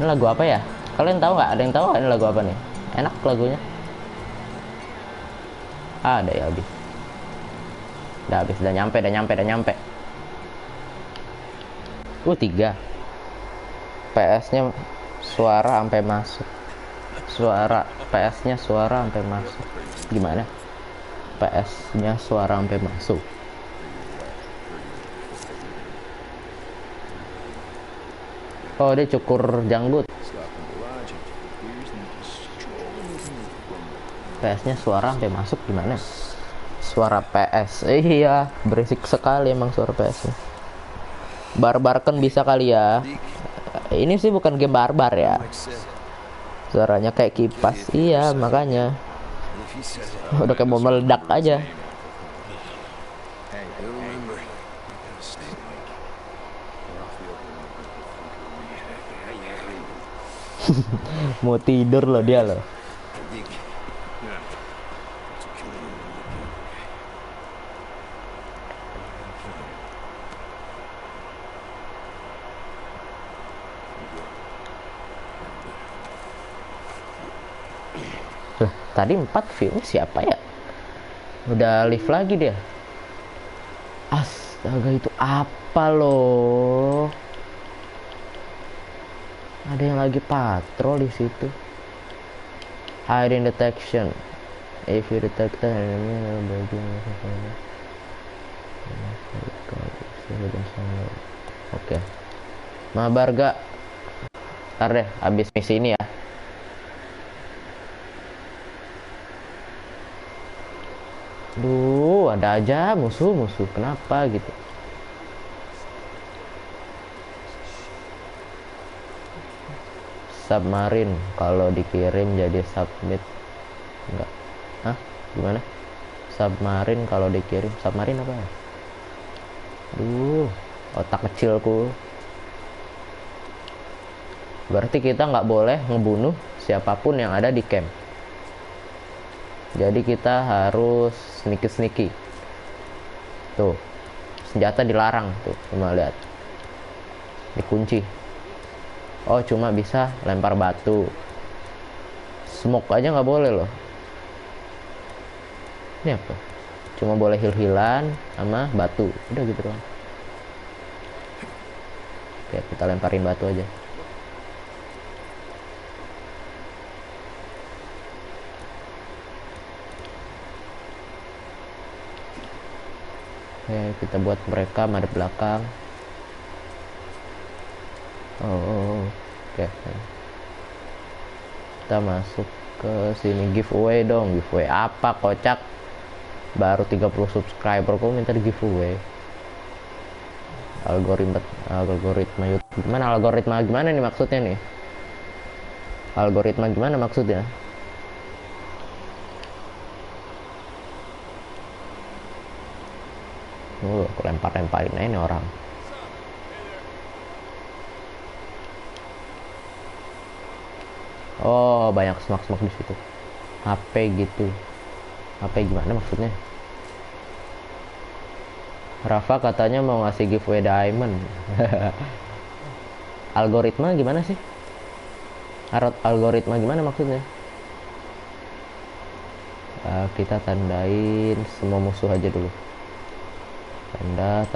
Ini lagu apa ya? Kalian tahu nggak? Ada yang tahu nggak ini lagu apa nih? Enak lagunya. Ada ya habis. Udah nyampe. 3. PS-nya suara sampai masuk. PS-nya suara sampai masuk. Gimana? PS-nya suara sampai masuk. Oh, dia cukur janggut. PS-nya suara sampai masuk gimana? Suara PS. Iya, berisik sekali emang suara PS-nya. Barbar kan bisa kali ya. Ini sih bukan game barbar ya. Suaranya kayak kipas. Iya, makanya. Udah kayak mau meledak aja. Mau tidur loh dia loh. Tadi 4 view siapa ya? Udah live lagi dia. Astaga, itu apa loh? Ada yang lagi patrol di situ. Hiding detection. If you detect the enemy, Oke. Mabar gak? Ntar deh, habis misi ini ya. Duh, ada aja musuh. Kenapa gitu? Submarine kalau dikirim jadi submit. Enggak. Hah? Gimana? Submarine kalau dikirim. Submarine apa ya? Duh, otak kecilku. Berarti kita nggak boleh ngebunuh siapapun yang ada di camp. Jadi kita harus sneaky. Tuh, senjata dilarang tuh, cuma lihat. Dikunci. Oh, cuma bisa lempar batu. Smoke aja nggak boleh loh. Ini apa? Cuma boleh heal-healan sama batu. Udah gitu doang. Oke, kita lemparin batu aja. Oke, kita buat mereka madep belakang. Oke. Kita masuk ke sini, giveaway dong. Giveaway apa kocak? Baru 30 subscriber kok minta di giveaway. Algoritma YouTube. Gimana nih maksudnya nih? Algoritma gimana maksudnya? Aku lemparin aja nih orang. Oh, banyak smoke di situ. HP gitu. HP gimana maksudnya? Rafa katanya mau ngasih giveaway diamond. Algoritma gimana sih? Algoritma gimana maksudnya? Kita tandain semua musuh aja dulu. Tandain.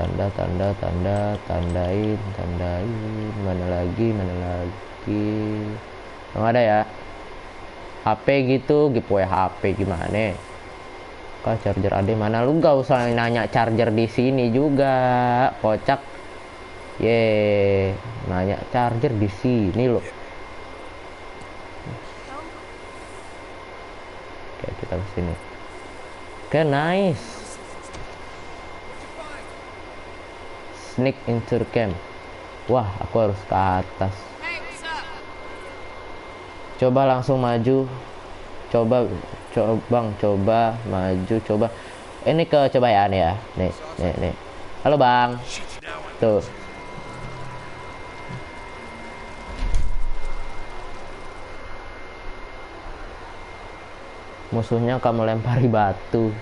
Mana lagi? Nggak ada ya? HP gitu, giveaway HP gimana? Kak, charger ade mana? Lu gak usah nanya charger di sini juga, kocak. Nanya charger di sini loh. Oke, kita ke sini. Oke, nice. Sneak into the camp. Wah, aku harus ke atas. Coba langsung maju. Coba bang, coba maju, coba. Ini ke coba ya nih ya. Nih. Halo bang. Tuh. Musuhnya kamu lempari batu.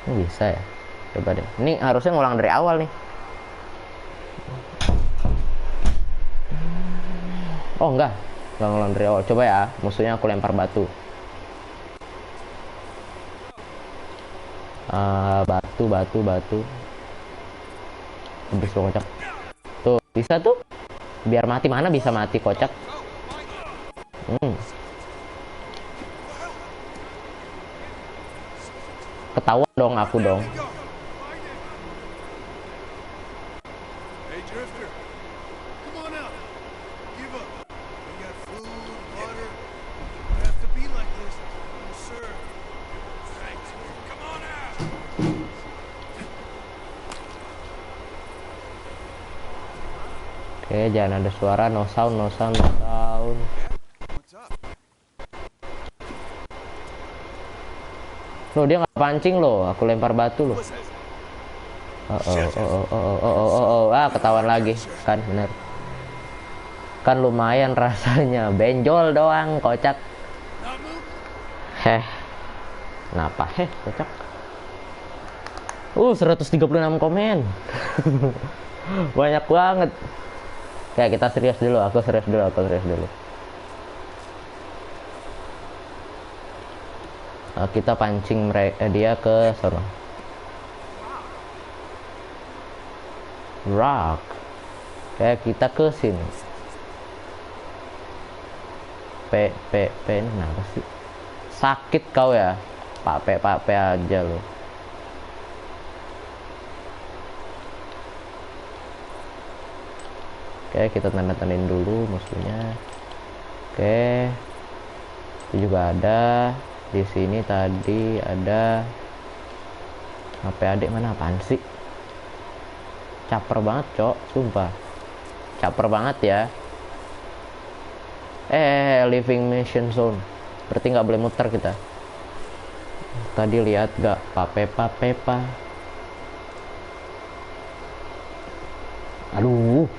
Ini bisa ya? Coba deh. Ini harusnya ngulang dari awal nih. Oh enggak ngulang dari awal. Coba ya, musuhnya aku lempar batu. Batu. Habis kocak. Tuh, bisa tuh. Biar mati, mana bisa mati kocak. Ketahuan dong aku dong. Hey, Drifter. Come on out. Give up. We got food, water. You have to be like this. Yes, sir. Thanks. Come on out. Oke, jangan ada suara. No sound. What's up? Loh, dia nggak pancing loh. Aku lempar batu loh. Ketahuan lagi. Kan bener. Kan lumayan rasanya. Benjol doang, kocak. Kenapa? Kocak. 136 komen. Banyak banget. Kayak kita serius dulu. Aku serius dulu. Kita pancing dia ke sana. Rock. Kayak kita ke sini. P ini kenapa sih? Sakit kau ya? Pak P aja lo. Oke, kita tanda-tandain dulu musuhnya. Oke. Ini juga ada. Di sini tadi ada HP adik, mana apaan sih? Caper banget, cok, sumpah. Caper banget ya. Living mission zone. Berarti nggak boleh muter kita. Tadi lihat gak Pepa. Aduh,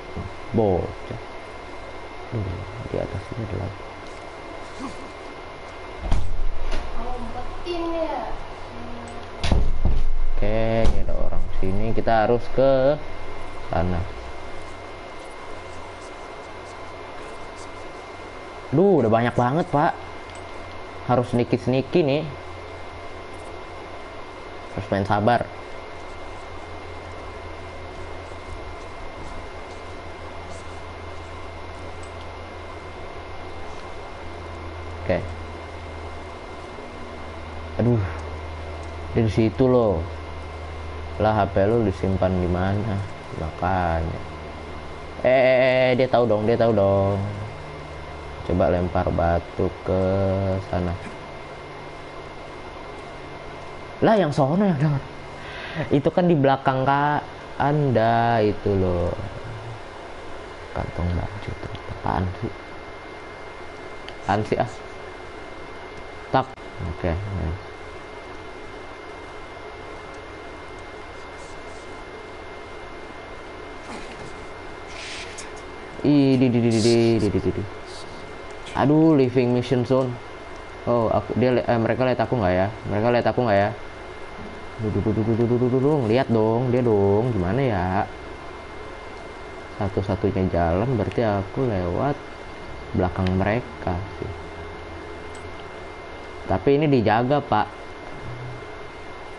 bocah. Di atas ini ada lagi. Oke, ini ada orang sini. Kita harus ke sana. Udah banyak banget, Pak. Harus sniki nih. Harus main sabar. Oke. Aduh. Di situ loh. Lah HP lu disimpan di mana? Makanya. Dia tahu dong. Coba lempar batu ke sana. Lah yang sono yang dengar. Itu kan di belakang Kak Anda itu loh. Kantong baju tuh. Apaan sih? Tak. Oke. Aduh, living mission zone. Oh, mereka lihat aku nggak ya? Lihat dong, dia dong. Gimana ya? Satu-satunya jalan berarti aku lewat belakang mereka sih. Tapi ini dijaga, Pak.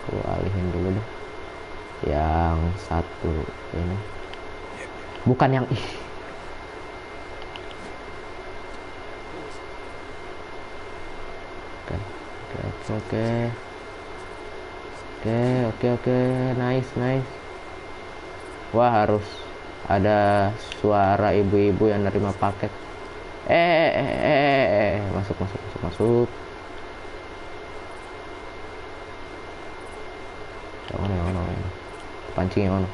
Aku alihin dulu deh. Yang satu ini. Bukan yang Oke. Nice. Wah, harus ada suara ibu-ibu yang nerima paket. Masuk. Yang mana? Pancing yang mana?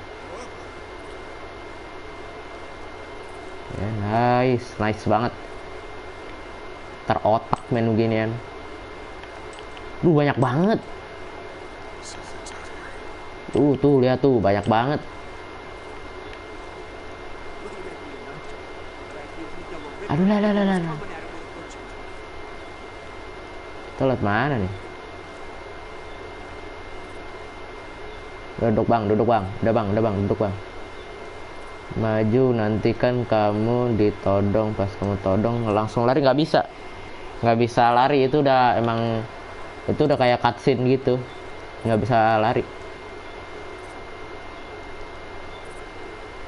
Ya, nice banget. muter otak menu ginian. Banyak banget. Tuh lihat tuh, banyak banget. Aduh lah. Kita lihat mana nih? Duduk bang. Udah bang, duduk bang. Maju, nanti kan kamu ditodong. Pas kamu todong langsung lari nggak bisa lari. Itu udah kayak cutscene gitu, nggak bisa lari.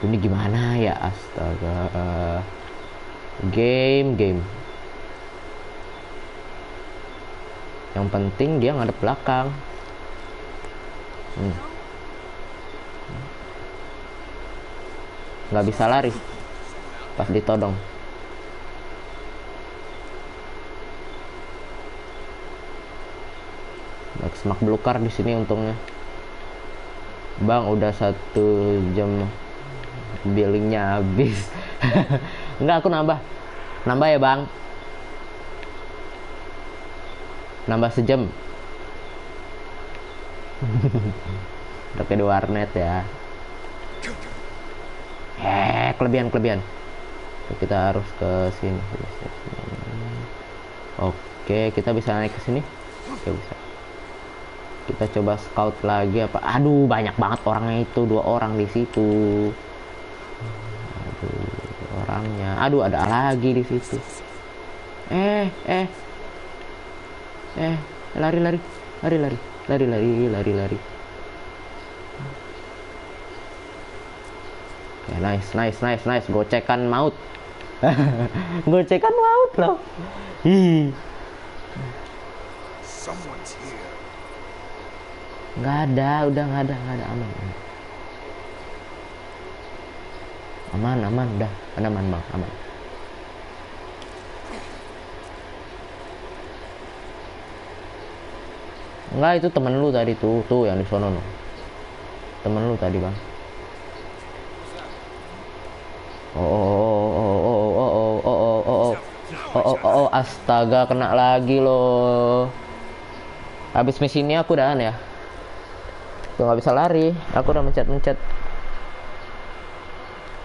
Ini gimana ya, astaga. Game yang penting dia ngadep belakang. Nggak bisa lari pas ditodong. Semak belukar di sini untungnya. Bang, udah 1 jam billingnya habis. Enggak, aku nambah ya bang, nambah sejam. Udah kayak di warnet ya. Kelebihan. Kita harus ke sini. Oke, kita bisa naik ke sini. Oke, bisa. Kita coba scout lagi apa. Aduh, banyak banget orangnya itu, 2 orang di situ. Orangnya. Aduh, ada lagi di situ. Lari. Ya, nice. Gocekan maut. Gocekan maut loh. Someone's here. Nggak ada, udah nggak ada, aman, udah, aman bang, aman. Enggak, itu temen lu tadi tuh yang di sono no. Temen lu tadi bang. Astaga, kena lagi loh. Habis misi ini aku udahan ya. Tuh nggak bisa lari, aku udah mencet.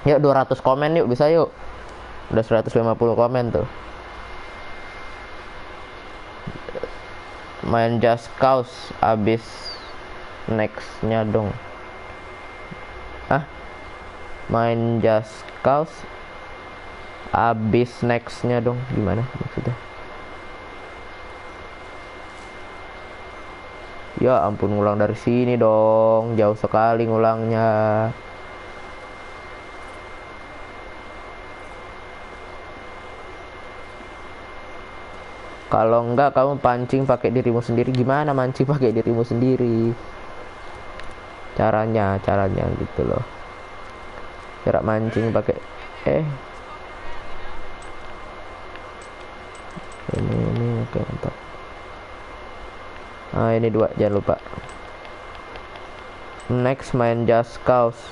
Yuk 200 komen yuk, bisa yuk. Udah 150 komen tuh. Main Just Cause abis nextnya dong. Main Just Cause abis nextnya dong, gimana maksudnya? Ya ampun, ngulang dari sini dong, jauh sekali ngulangnya. Kalau enggak kamu pancing pakai dirimu sendiri. Gimana mancing pakai dirimu sendiri? Caranya gitu loh. Cara mancing pakai ini oke, mantap. Ini 2, jangan lupa. Next main Just Cause.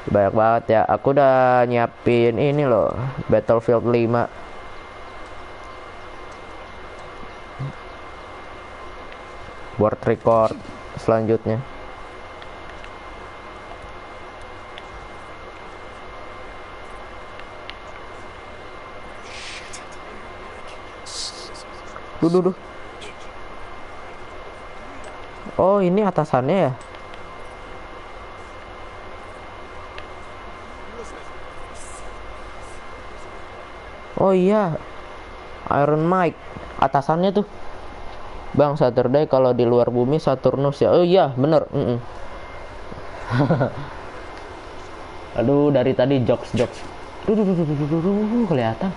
Banyak banget ya. Aku udah nyiapin ini loh, Battlefield 5. Board record selanjutnya. Duh. Oh, ini atasannya ya? Oh iya, Iron Mike atasannya tuh. Bang, Saturday kalau di luar bumi Saturnus ya. Oh iya, bener. Aduh, dari tadi jokes. Duh, kelihatan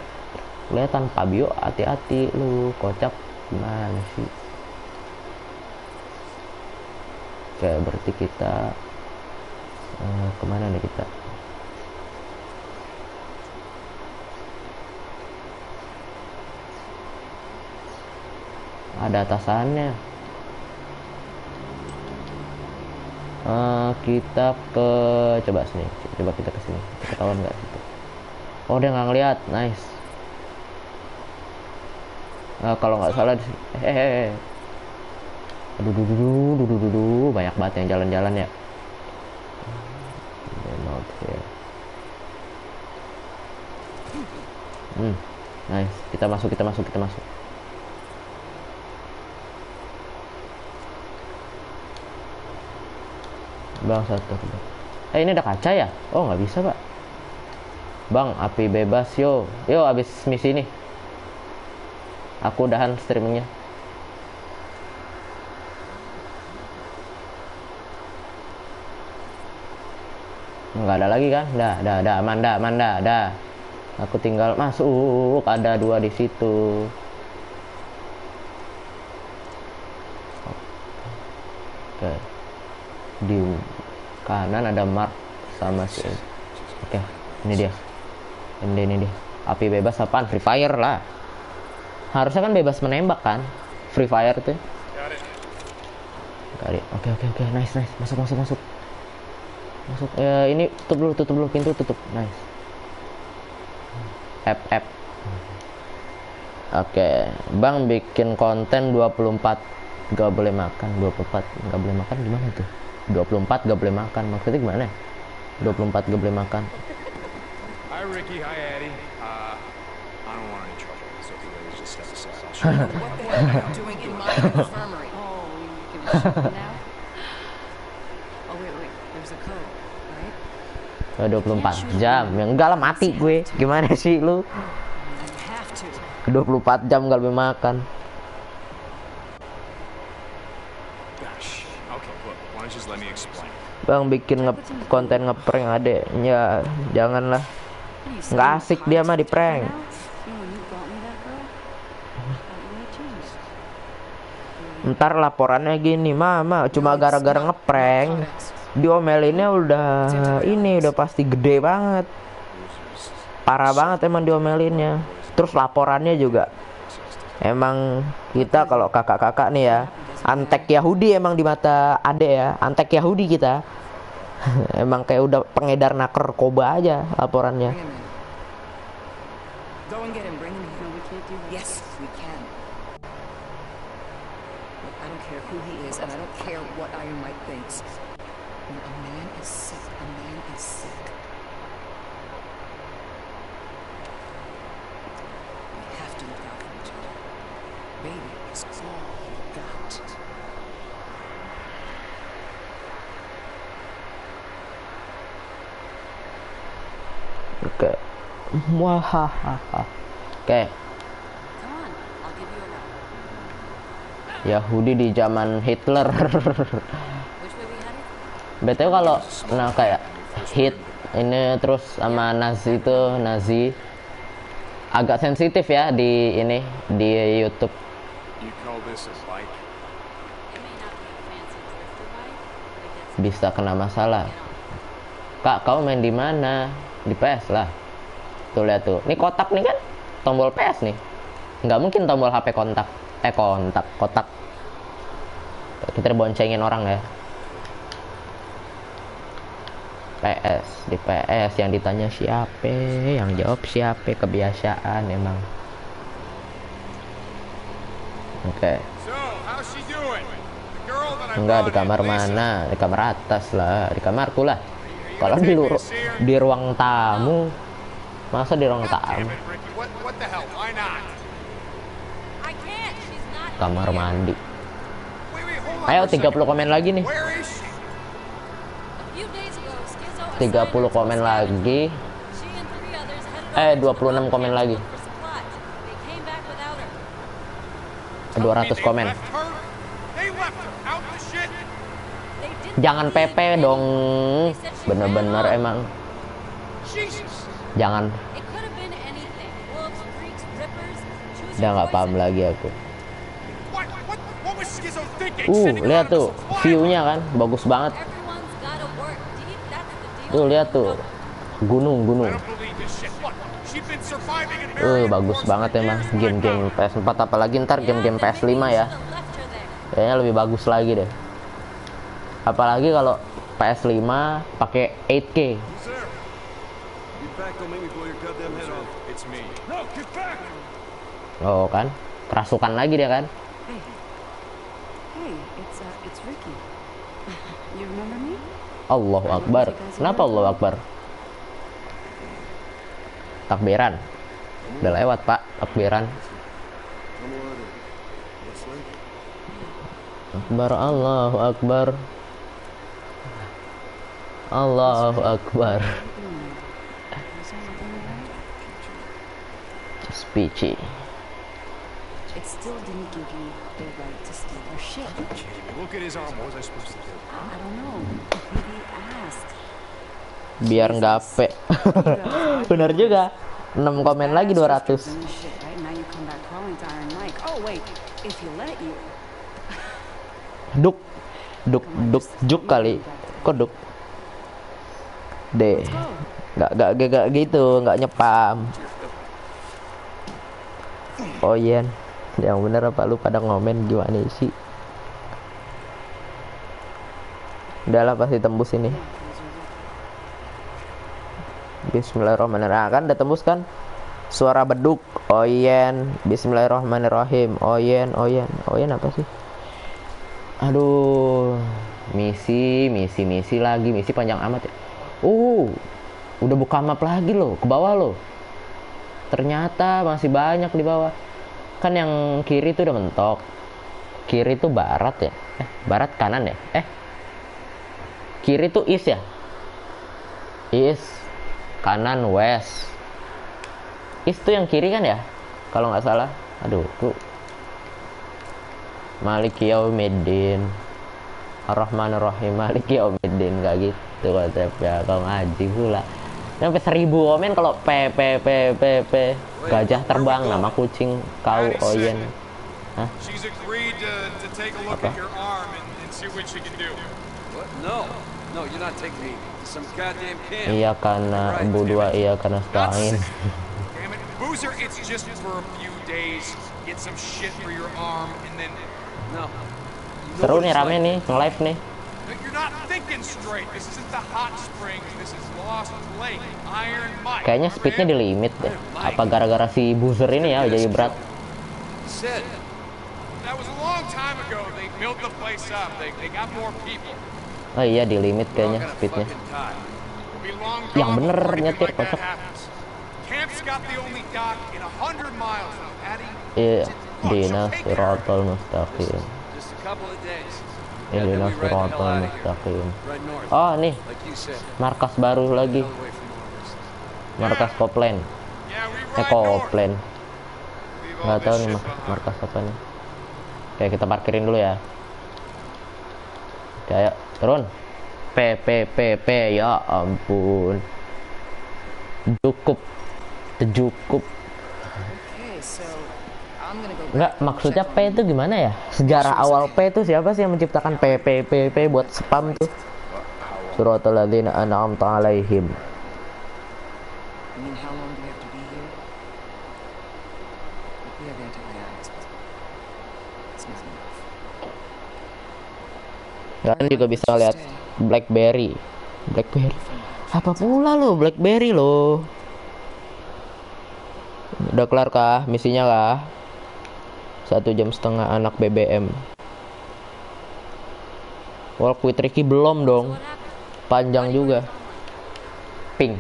Fabio, hati-hati lu, kocak gimana sih? Oke, berarti kita kemana nih kita? Ada atasannya. Kita ke coba kita ke sini. Ketahuan nggak gitu? Oh, dia nggak ngeliat. Nice. Kalau nggak salah aduh, banyak banget yang jalan-jalan ya. Not here. Nice, kita masuk. Bang, satu. Ini ada kaca ya? Oh, nggak bisa, Pak. Bang, api bebas, yo abis misi ini aku udahan streamingnya. Nggak ada lagi kan? Dah, aman dah. Aku tinggal masuk, ada 2 di situ. Oke. Di kanan ada Mark sama si. Oke, ini dia. Ini dia. Api bebas apaan? Free Fire lah. Harusnya kan bebas menembak kan? Free Fire tuh. Oke. Nice. Masuk. Ini tutup dulu, pintu tutup. Nice. F. Oke, Bang bikin konten 24 gak boleh makan. 24 gak boleh makan gimana tuh? 24 gak boleh makan maksudnya gimana? 24 gak boleh makan. Hi Ricky, hi Eddie. I don't want any trouble, so if you ladies just step aside, I'll show you. What the hell are you doing in my infirmary? Oh, you give a shit now? Oh, wait. There's a code, right? 24 jam. Ya enggak lah, mati gue. Gimana sih lu? You have to. 24 jam gak boleh makan. Gosh. Okay, look, why don't you just let me explain? Bang bikin konten ngeprank adek. Ya, janganlah. What are you Nggak saying? asik dia mah di prank. You know, when you brought me that girl, I thought you had changed. Ntar laporannya gini, Mama cuma gara-gara ngeprank diomelinnya udah pasti gede banget. Parah banget emang diomelinnya. Terus laporannya juga emang kita kalau kakak-kakak nih ya, antek Yahudi emang di mata adek ya, antek Yahudi kita. Emang kayak udah pengedar narkoba aja laporannya. Bring him in. Go and get him. Bring him here. No, we can't do that. Yes, we can. Look, I don't care who he is, and I don't care what Iron Mike thinks. When a man is sick, a man is sick. We have to look out for each other. Baby is all you got. Oke. Wahahaha. Oke. Come on, I'll give you a ride. Yahudi di zaman Hitler. Which way we headed? BTW kalau kayak hit ini terus sama Nazi itu agak sensitif ya di YouTube. You call this a bike? It may not be a fancy drifter bike, but it gets Bisa kena masalah. Kak, kau main di mana? Di PS lah. Tuh lihat tuh. Ini kotak nih kan? Tombol PS nih. Nggak mungkin tombol HP kotak. Kita boncengin orang ya. PS, di PS yang ditanya siapa, yang jawab siapa, kebiasaan emang. Oke. So, how's she doing? The girl that I Enggak, di brought kamar in, Lisa. mana? Di kamar atas lah, di kamarku lah. Kalau di ruang tamu, masa di ruang God damn tamu? it, Ricky. What the hell? Why not? I can't. She's not Kamar here. mandi. Wait, hold on Ayo, for a 30 komen lagi nih. Where is she? A few days ago, Schizo 30 komen lagi. She and 3 others headed over to 26 the komen lagi. for supplies. They came back without her. 200 They komen. left her? They left her out in the shit? They didn't Jangan leave PP dong. They said she Bener-bener ran off. emang. Jesus. Jangan. It could have been anything. Wolves, freaks, rippers. Choose Udah your nggak paham poison. lagi aku. What was Schizo thinking? Sending her Lihat out of tuh the supply view-nya kan, bagus banget. Everyone's gotta work. Deep, that's the deal. Tuh lihat tuh, gunung. I don't believe this shit. Look, she's been surviving in Bagus banget emang game-game PS4, apalagi ntar game-game PS5 ya. Kayaknya lebih bagus lagi deh. Apalagi kalau PS5 pakai 8K. Sir, you back, don't make me blow your goddamn head off. It's me. No, get back! Oh kan, kerasukan lagi dia kan. Hey. Hey, it's Ricky. You remember me? Allahu Akbar. Kenapa Allahu Akbar? Takbiran. Udah lewat pak, takbiran. Akbar, Allahu Akbar. Allahu Akbar. Just peachy. It still didn't give you the right to steal our shit. Look at his arm. What was I supposed to do? I don't know. Maybe ask. Biar nggak pe. Bener juga. 6 komen lagi 200. Shit, right? Now you come back crawling to Iron Mike. Oh wait, if you let you. Juk kali. Kok duk? D. Nggak gitu, nggak nyepam. Oh iya, yang bener apa lu pada ngomen gimana sih? Udahlah pasti tembus ini. Bismillahirrahmanirrahim. Kan udah tembus kan? Suara beduk. Oyen. Bismillahirrahmanirrahim. Oyen apa sih? Aduh. Misi lagi. Misi panjang amat ya. Udah buka map lagi loh, ke bawah loh. Ternyata masih banyak di bawah. Kan yang kiri tuh udah mentok. Kiri tuh barat ya? Barat kanan ya? Kiri tuh east ya? East. Kanan west. East tuh yang kiri kan ya? Kalau nggak salah. Aduh, tuh. Maliki Yaumiddin. Ar-Rahmanir-Rahim. Maliki Yaumiddin. Nggak gitu konsep ya. Kalau ngaji pula. Sampai 1000 komen kalau P. Gajah terbang, nama kucing kau Oyen. Hah? She's agreed to take a look at your arm and see what she can do. What? No, you're not taking me to some goddamn camp. Iya karena Bu2, iya karena stain. Damn it, Boozer, it's just for a few days. Get some shit for your arm and then. No. Seru nih, rame nih, nge-live nih. You're not thinking straight. This isn't the hot springs. This is Lost Lake, Iron Mike. Kayaknya speednya di limit deh. Apa gara-gara si Boozer ini ya jadi berat? Said. That was a long time ago. They built the place up. They got more people. Oh iya di limit kayaknya speednya. We'll be long Yang gone bener before anything nyetir like that kocak. happens. Camp's got the only dock in 100 miles now, Patty. Iya, Dinas Siratal Mustaqim. Just a couple of days. Dinas Siratal Mustaqim. Right north. Oh nih, Like you said. markas baru lagi. Away from all this. Markas Koplen. Yeah, we ride north. Koplen. Leave all Nggak tahu this nih shit behind. markas apa nih. Oke, kita parkirin dulu ya. Oke, ayo turun. P, ya ampun. Cukup. Okay, so I'm gonna go. Enggak, maksudnya P itu gimana ya? Sejarah awal P itu siapa sih yang menciptakan P buat spam tuh? Suratul ladzina an'amta alaihim. I mean, how long do we have to be here? We have antibiotics, but it's not enough. Kalian juga bisa lihat Blackberry. Apa pula lo Blackberry lo? Udah kelar kah misinya kah? 1,5 jam anak BBM. Walk with Ricky belum dong. Panjang juga. Ping.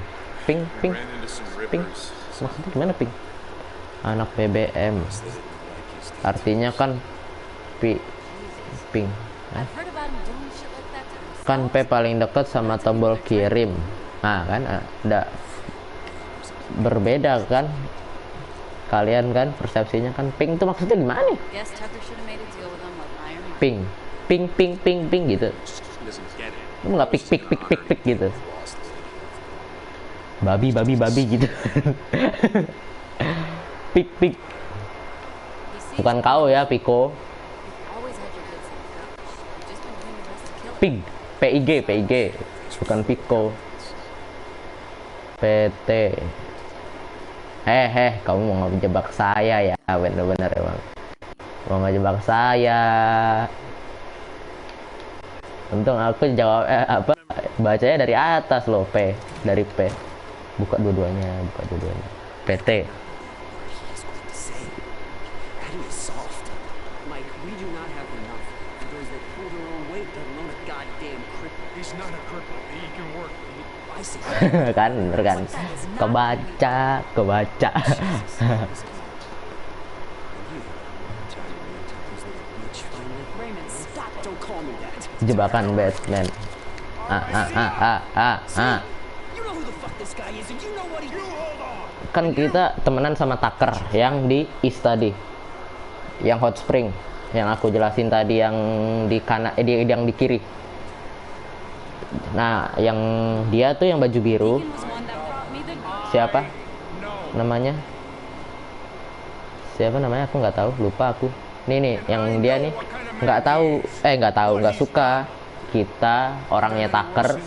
Maksudnya gimana ping? Anak BBM. Artinya kan ping. I've heard about him doing shit like that to himself. Kan P paling dekat sama tombol kirim. Nah kan ada berbeda kan? Kalian kan persepsinya kan ping itu maksudnya gimana nih? Guess Tucker should have made a deal with them like Iron Mike. Ping gitu. Lu nggak pik gitu. Babi gitu. Pik. You see, Bukan kau ya, Piko. you've always had your good side coach. You've just been doing your best to kill it. PIG. Bukan Piko. PT. Kamu mau ngejebak saya ya, bener-bener emang. Mau ngejebak saya. Untung aku jawab bacanya dari atas loh, dari P. Buka dua-duanya. PT. Daddy is soft. Mike, we do not have enough for those that pull their own weight, let alone a goddamn cripple. He's not a cripple. He can work. I see. Kan bener kan, kebaca. Raymond, stop! Don't call me that. Jebakan Batman. You know who the fuck this guy is, and you know what he. Kan kita temenan sama Tucker yang di East tadi, yang Hot Spring, yang aku jelasin tadi, yang di kanan, yang di kiri. Nah, yang dia tuh yang baju biru, siapa namanya? Siapa namanya? Aku nggak tahu, lupa aku. Nih, yang dia nih nggak suka kita orangnya Tucker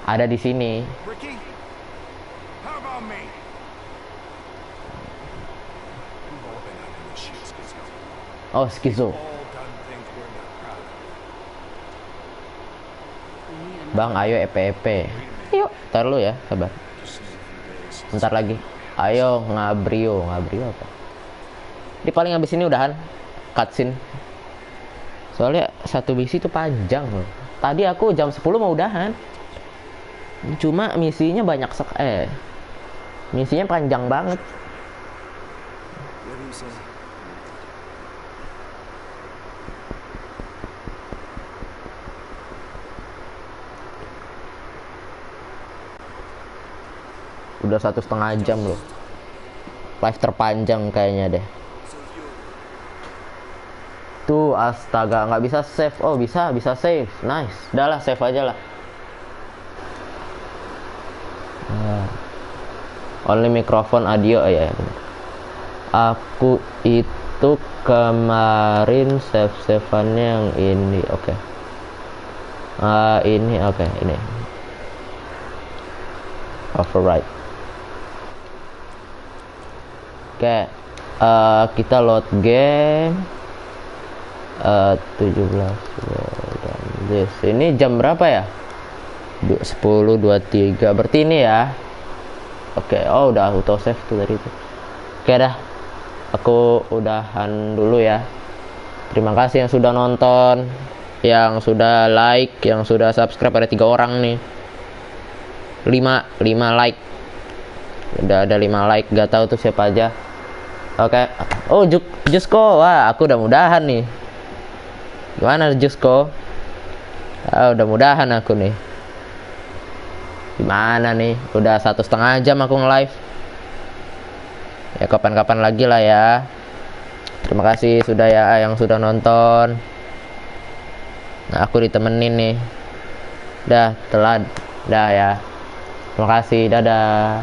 ada di sini. Ricky, how about me? We've all been under this shit, Schizo. Oh, Schizo. All done things we're not proud of. Bang, ayo EP. Yuk, ntar lu ya, sabar. Bentar lagi. Ayo ngabrio apa? Ini paling habis ini udahan cutscene. Soalnya satu misi itu panjang loh. Tadi aku jam 10 mau udahan. Cuma misinya banyak misinya panjang banget. What do you say? Udah 1,5 jam loh. Live terpanjang kayaknya deh. Tuh, astaga, nggak bisa save. Oh, bisa save. Nice. Udah lah, save aja lah. Only microphone audio. Ya, benar. Aku itu kemarin save-saveannya yang ini. Oke. Ini oke, ini. Override. Oke. Kita load game. 17 dan this. Ini jam berapa ya? 10.23. Berarti ini ya. Oke, oh udah auto save tuh tadi itu. Oke dah. Aku udahan dulu ya. Terima kasih yang sudah nonton, yang sudah like, yang sudah subscribe. Ada 3 orang nih. 5 like. Udah ada 5 like, gak tahu tuh siapa aja. Oke. Oh, Jusko. Wah, aku udah mudahan nih. Gimana Jusko? Udah mudahan aku nih. Gimana nih? Udah 1,5 jam aku nge-live. Ya kapan-kapan lagi lah ya. Terima kasih sudah ya yang sudah nonton. Nah, aku ditemenin nih. Dah telat. Dah ya. Terima kasih. Dadah.